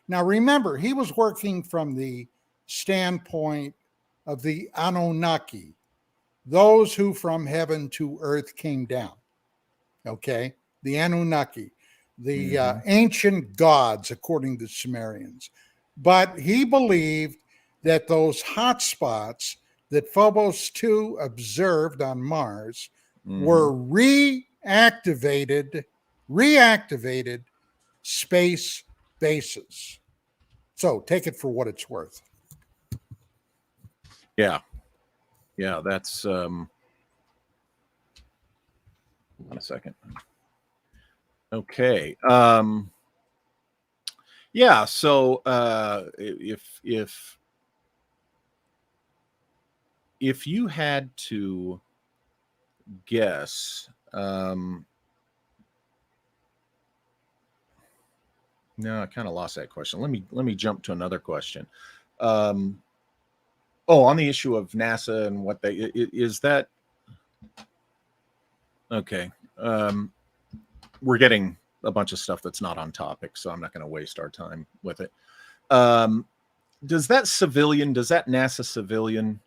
Now, remember, he was working from the standpoint of the Anunnaki, those who from heaven to earth came down. Okay? The Anunnaki, the ancient gods, according to Sumerians. But he believed that those hot spots that Phobos 2 observed on Mars were reactivated space bases. So take it for what it's worth. Yeah, that's hold on a second. Okay. Yeah, so if you had to guess. No, I kind of lost that question. Let me jump to another question. Um, on the issue of NASA and what they is that okay? We're getting a bunch of stuff that's not on topic, so I'm not going to waste our time with it. Does that NASA civilian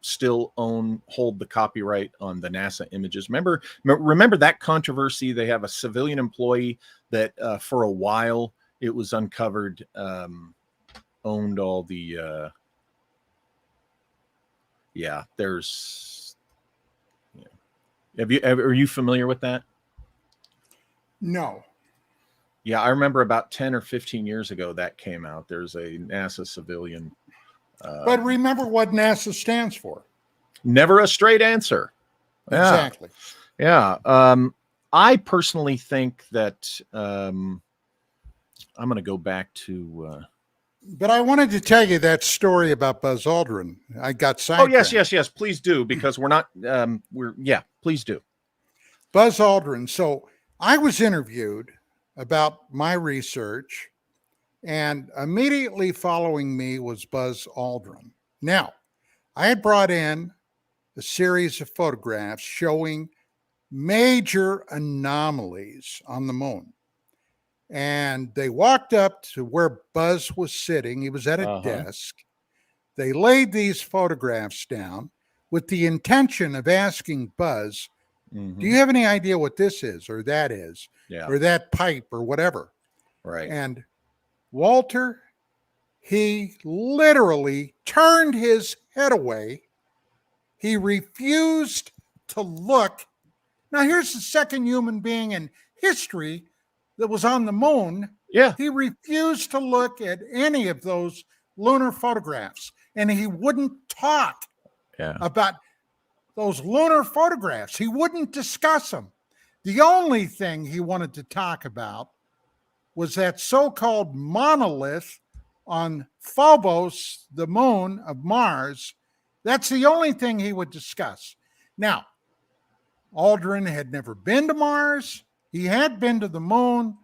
still hold the copyright on the NASA images? Remember that controversy? They have a civilian employee that for a while it was uncovered owned all the there's are you familiar with that? No. Yeah, I remember about 10 or 15 years ago that came out. There's a NASA civilian. But remember what NASA stands for. Never a straight answer. Exactly. Yeah. I personally think that I'm going to go back to. But I wanted to tell you that story about Buzz Aldrin. I got sidetracked. Oh, yes. Please do, because we're not. Please do. Buzz Aldrin. So I was interviewed about my research, and immediately following me was Buzz Aldrin. Now, I had brought in a series of photographs showing major anomalies on the moon. And they walked up to where Buzz was sitting. He was at a desk. They laid these photographs down with the intention of asking Buzz, do you have any idea what this is or that is, or that pipe or whatever? Right. And Walter, he literally turned his head away. He refused to look. Now, here's the second human being in history that was on the moon. Yeah. He refused to look at any of those lunar photographs, and he wouldn't talk about those lunar photographs. He wouldn't discuss them. The only thing he wanted to talk about was that so-called monolith on Phobos, the moon of Mars. That's the only thing he would discuss. Now, Aldrin had never been to Mars. He had been to the moon,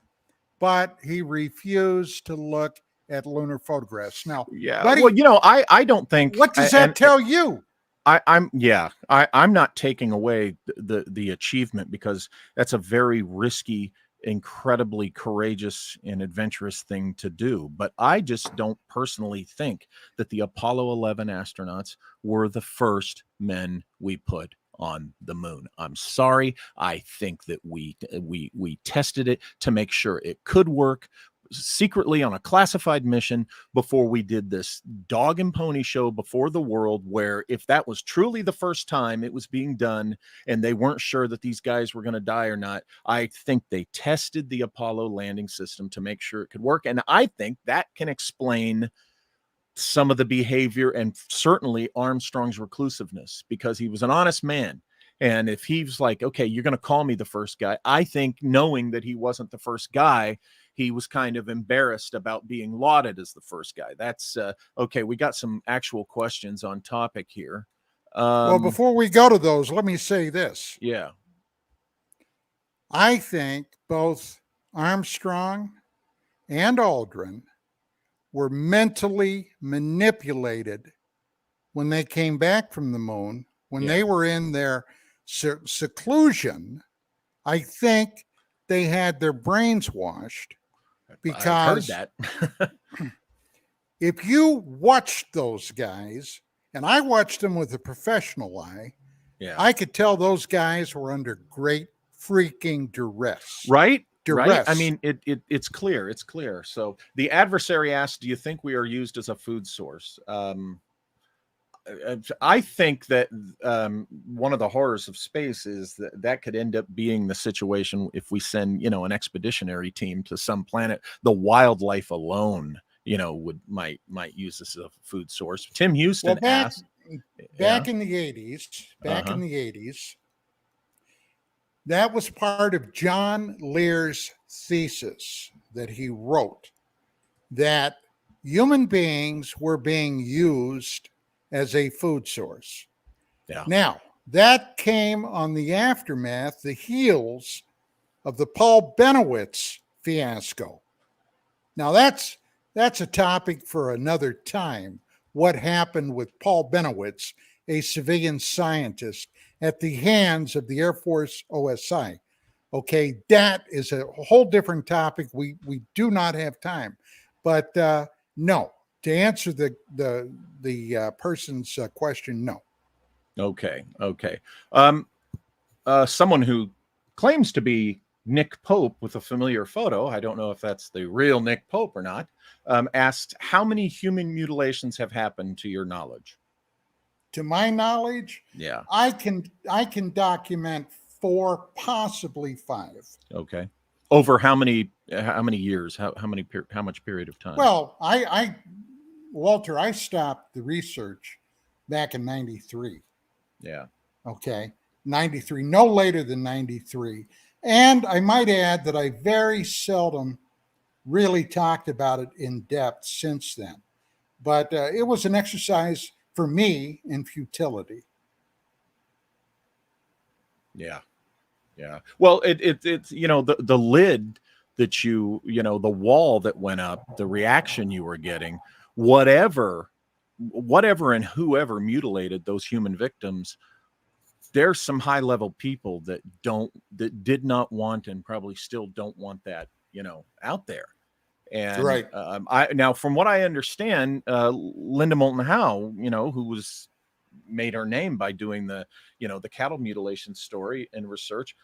but he refused to look at lunar photographs. Now, buddy, well, I don't think. What does that tell you? I'm not taking away the achievement, because that's a very risky, incredibly courageous and adventurous thing to do. But I just don't personally think that the Apollo 11 astronauts were the first men we put on the moon. I'm sorry. I think that we tested it to make sure it could work secretly on a classified mission before we did this dog and pony show before the world, where if that was truly the first time it was being done and they weren't sure that these guys were going to die or not, I think they tested the Apollo landing system to make sure it could work. And I think that can explain some of the behavior and certainly Armstrong's reclusiveness, because he was an honest man. And if he's like, okay, you're going to call me the first guy, I think knowing that he wasn't the first guy, he was kind of embarrassed about being lauded as the first guy. That's okay. We got some actual questions on topic here. Well, before we go to those, let me say this. Yeah. I think both Armstrong and Aldrin were mentally manipulated when they came back from the moon, when they were in their seclusion. I think they had their brains washed, because I've heard that. if you watched those guys, and I watched them with a professional eye, I could tell those guys were under great freaking duress. Right? Duress. Right? I mean, it's clear. It's clear. So the adversary asked, do you think we are used as a food source? I think that one of the horrors of space is that could end up being the situation if we send, an expeditionary team to some planet. The wildlife alone, might use this as a food source. Tim Houston asked. Back in the 80s, that was part of John Lear's thesis that he wrote, that human beings were being used as a food source. Yeah. Now, That came on the aftermath, the heels of the Paul Benowitz fiasco. Now that's a topic for another time. What happened with Paul Benowitz, a civilian scientist, at the hands of the Air Force OSI? Okay, that is a whole different topic. We do not have time, but no. To answer the person's question, no. Okay. Someone who claims to be Nick Pope with a familiar photo, I don't know if that's the real Nick Pope or not, asked how many human mutilations have happened to your knowledge? To my knowledge, Yeah. I can document 4, possibly 5. Okay. Over how many years? How much period of time? Well, Walter, I stopped the research back in 93. Yeah. Okay. 93, no later than 93. And I might add that I very seldom really talked about it in depth since then. But it was an exercise for me in futility. Yeah. Well, it's the lid that the wall that went up, the reaction you were getting, whatever and whoever mutilated those human victims, there's some high level people that did not want and probably still don't want that out there. And right. I now, from what I understand, Linda Moulton Howe, who was made her name by doing the cattle mutilation story and research,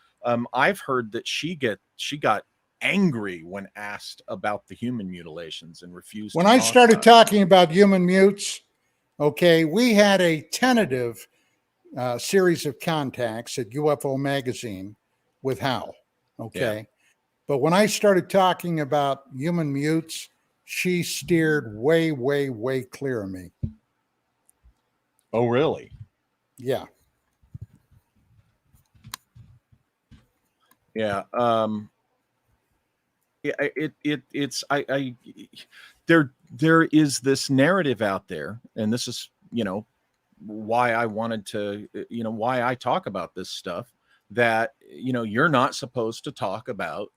I've heard that she got angry when asked about the human mutilations and refused when to I talk started about talking about human mutes, okay, we had a tentative series of contacts at UFO Magazine with Howe. Okay. Yeah. But when I started talking about human mutes, she steered way, way, way clear of me. Oh, really? Yeah. Yeah. Yeah, it's I there is this narrative out there, and this is why I wanted to why I talk about this stuff, that you're not supposed to talk about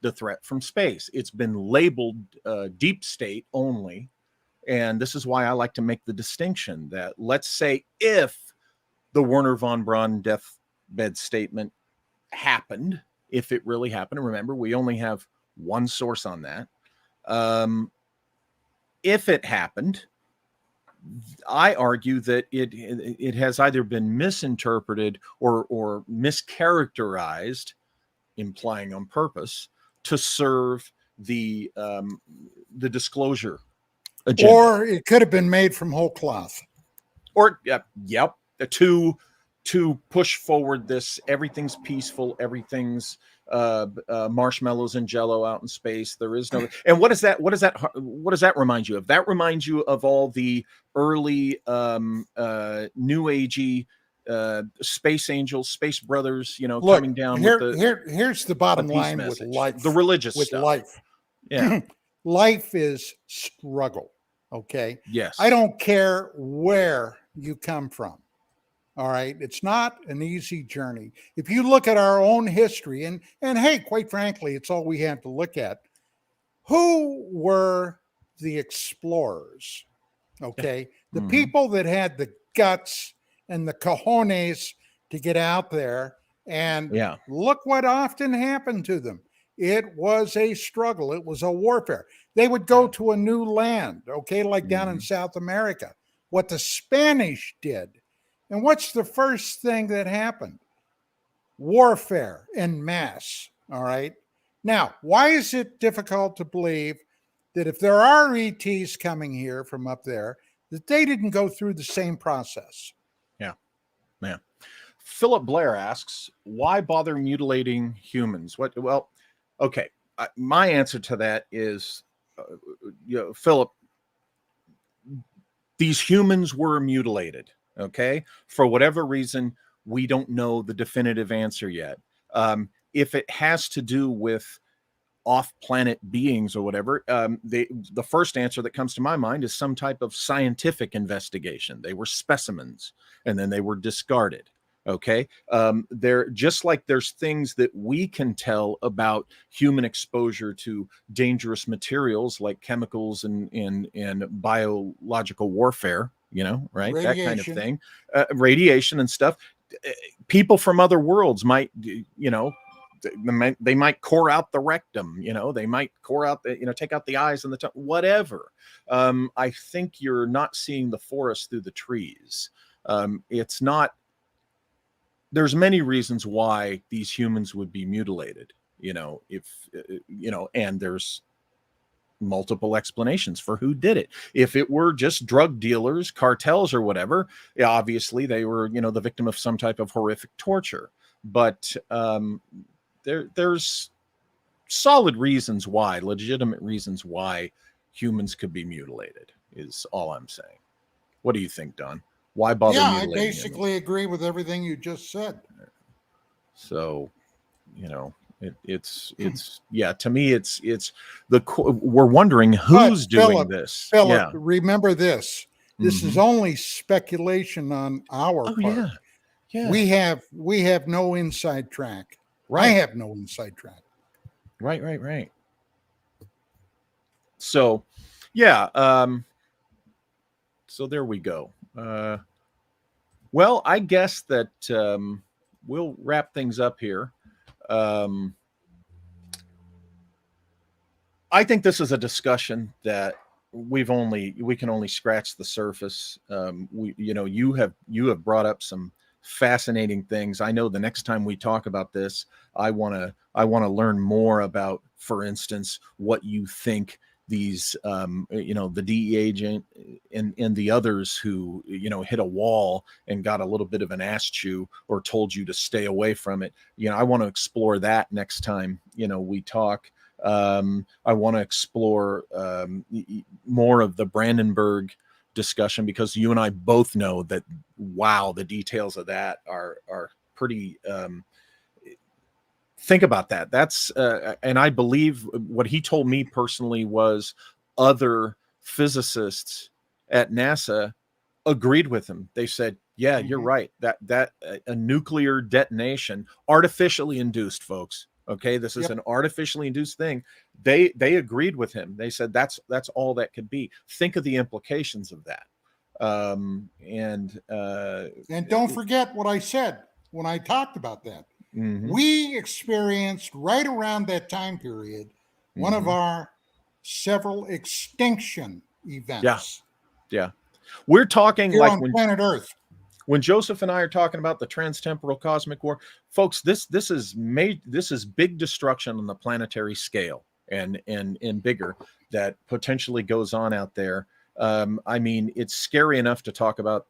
the threat from space. It's been labeled deep state only, and this is why I like to make the distinction that, let's say, if the Werner von Braun deathbed statement happened, if it really happened, and remember, we only have one source on that. If it happened, I argue that it has either been misinterpreted or mischaracterized, implying on purpose, to serve the disclosure agenda. Or it could have been made from whole cloth. Or to push forward this everything's peaceful, everything's marshmallows and jello out in space. There is no. And what does that remind you of? That reminds you of all the early new agey space angels, space brothers, Look, coming down here's the bottom line message, with life. the religious with stuff. Life. Yeah. Life is struggle. Okay. Yes. I don't care where you come from. All right. It's not an easy journey. If you look at our own history, and hey, quite frankly, it's all we have to look at. Who were the explorers? Okay. The people that had the guts and the cojones to get out there, and look what often happened to them. It was a struggle. It was a warfare. They would go to a new land, okay, like down in South America. What the Spanish did. And what's the first thing that happened? Warfare en masse, all right? Now, why is it difficult to believe that if there are ETs coming here from up there, that they didn't go through the same process? Yeah. Philip Blair asks, why bother mutilating humans? Well, okay. My answer to that is, Philip, these humans were mutilated. Okay. For whatever reason, we don't know the definitive answer yet. If it has to do with off-planet beings or whatever, the first answer that comes to my mind is some type of scientific investigation. They were specimens, and then they were discarded. Okay. There, just like there's things that we can tell about human exposure to dangerous materials like chemicals and biological warfare, right? That kind of Radiation. thing, radiation and stuff. People from other worlds might, they might core out the rectum, they might core out take out the eyes and the tongue, whatever. I think you're not seeing the forest through the trees. It's not, there's many reasons why these humans would be mutilated, if and there's multiple explanations for who did it. If it were just drug dealers, cartels, or whatever, obviously they were, the victim of some type of horrific torture. But there's solid reasons why, legitimate reasons why humans could be mutilated, is all I'm saying. What do you think, Don? Why bother Yeah, I mutilating basically humans? agree with everything you just said. So, it's yeah, to me it's we're wondering But who's doing this. Philip, Yeah. remember this. This is Mhm. only speculation on our Oh part. yeah. Yeah. We have no inside track. I Right. have no inside track. Right. So, yeah, so there we go. Well, I guess that we'll wrap things up here. Um, I think this is a discussion that we can only scratch the surface. You have brought up some fascinating things. I know the next time we talk about this, I want to learn more about, for instance, what you think these the DEA agent and the others who hit a wall and got a little bit of an ass chew or told you to stay away from it. I want to explore that next time we talk. I want to explore more of the Brandenburg discussion, because you and I both know that, wow, the details of that are pretty. Think about that. That's and I believe what he told me personally was other physicists at NASA agreed with him. They said, "Yeah, you're right. That a nuclear detonation, artificially induced, folks. Okay, this is Yep. an artificially induced thing." They agreed with him. They said that's all that could be. Think of the implications of that. And don't forget what I said when I talked about that. Mhm, We experienced right around that time period one of mhm. our several extinction Yeah, events yeah. We're talking here like on planet Earth. when Joseph and I are talking about the transtemporal cosmic war, folks, this is big destruction on the planetary scale and bigger that potentially goes on out there. I mean, it's scary enough to talk about.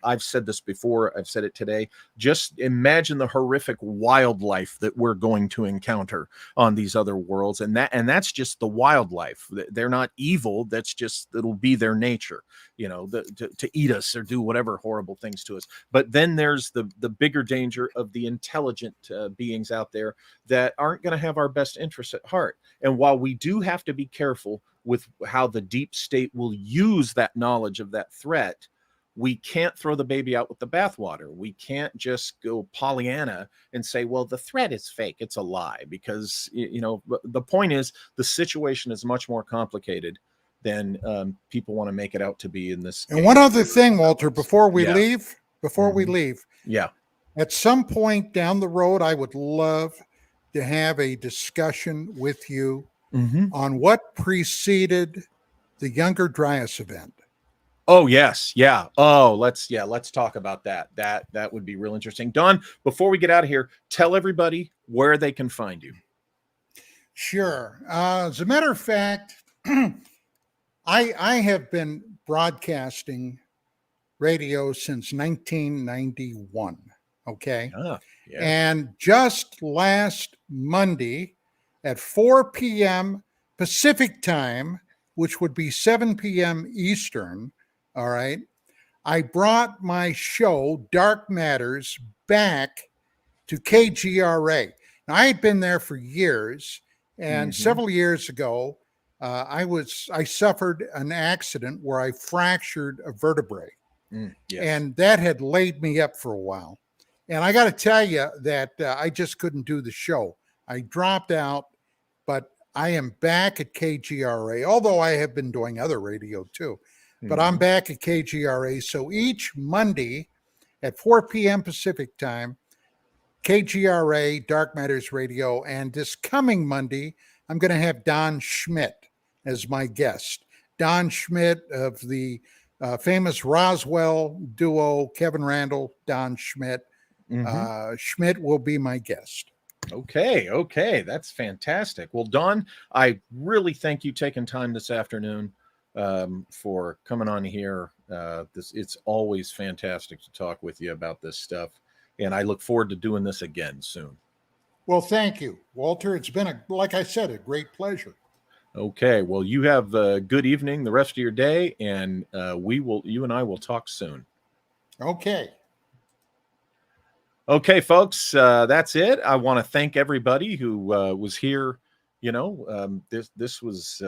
I've said this before. I've said it today. Just imagine the horrific wildlife that we're going to encounter on these other worlds, and that's just the wildlife. They're not evil. That's just, it'll be their nature, to eat us or do whatever horrible things to us. But then there's the bigger danger of the intelligent beings out there that aren't going to have our best interests at heart. And while we do have to be careful with how the deep state will use that knowledge of that threat, we can't throw the baby out with the bathwater. We can't just go Pollyanna and say, well, the threat is fake. It's a lie, because, the point is the situation is much more complicated than people want to make it out to be in this And game one that other we're thing, Walter, about. Yeah. before we leave, Yeah. at some point down the road, I would love to have a discussion with you Mm-hmm. on what preceded the Younger Dryas event. Oh yes, yeah. Oh, let's talk about that. That would be real interesting. Don, before we get out of here, tell everybody where they can find you. Sure. As a matter of fact, I have been broadcasting radio since 1991. Okay. Ah, yeah. And just last Monday at 4 p.m. Pacific time, which would be 7 p.m. Eastern, all right, I brought my show, Dark Matters, back to KGRA. Now, I had been there for years, and Mm-hmm. several years ago, I suffered an accident where I fractured a vertebrae, Yes. and that had laid me up for a while. And I got to tell you that I just couldn't do the show. I dropped out, but I am back at KGRA, although I have been doing other radio too. But I'm back at KGRA. So each Monday at 4 p.m. Pacific time, KGRA, Dark Matters Radio. And this coming Monday, I'm going to have Don Schmidt as my guest. Don Schmidt of the famous Roswell duo, Kevin Randall, Don Schmidt. Schmidt will be my guest. Okay, that's fantastic. Well, Don, I really thank you taking time this afternoon for coming on here. It's always fantastic to talk with you about this stuff, and I look forward to doing this again soon. Well, thank you, Walter. It's been, like I said, a great pleasure. Okay, well, you have a good evening the rest of your day, and you and I will talk soon. Okay. Okay, folks, that's it. I want to thank everybody who was here. This was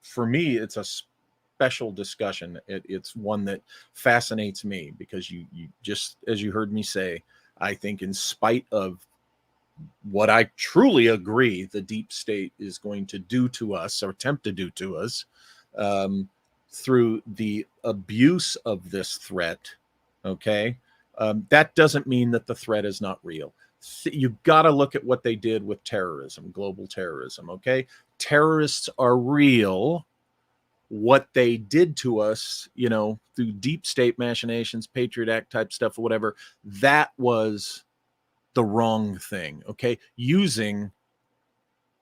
for me, it's a special discussion. It's one that fascinates me because you just, as you heard me say, I think in spite of what I truly agree the deep state is going to do to us or attempt to do to us through the abuse of this threat, okay, that doesn't mean that the threat is not real. You've got to look at what they did with terrorism, global terrorism, okay? Terrorists are real. What they did to us, through deep state machinations, Patriot Act type stuff or whatever, that was the wrong thing, okay? Using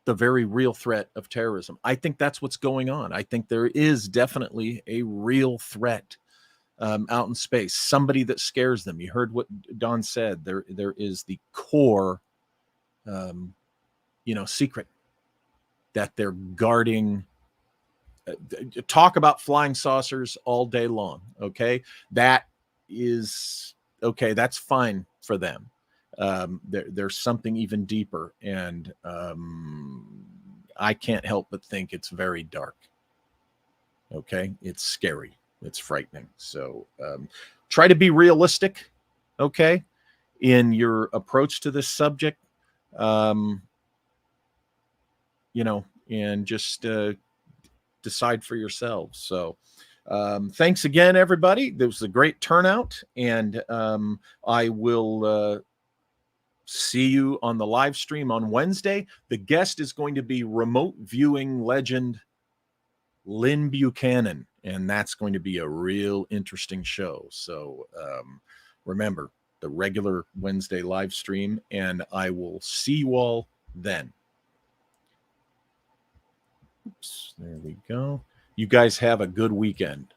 the very real threat of terrorism. I think that's what's going on. I think there is definitely a real threat out in space, somebody that scares them. You heard what Don said. There is the core, secret that they're guarding. Talk about flying saucers all day long, okay? That is, okay, that's fine for them. There's something even deeper, and I can't help but think it's very dark. Okay, it's scary, it's frightening. So try to be realistic, okay, in your approach to this subject, and just decide for yourselves. So thanks again, everybody. There was a great turnout, and I will see you on the live stream on Wednesday. The guest is going to be remote viewing legend Lynn Buchanan, and that's going to be a real interesting show. So remember the regular Wednesday live stream, and I will see you all then. Oops, there we go. You guys have a good weekend.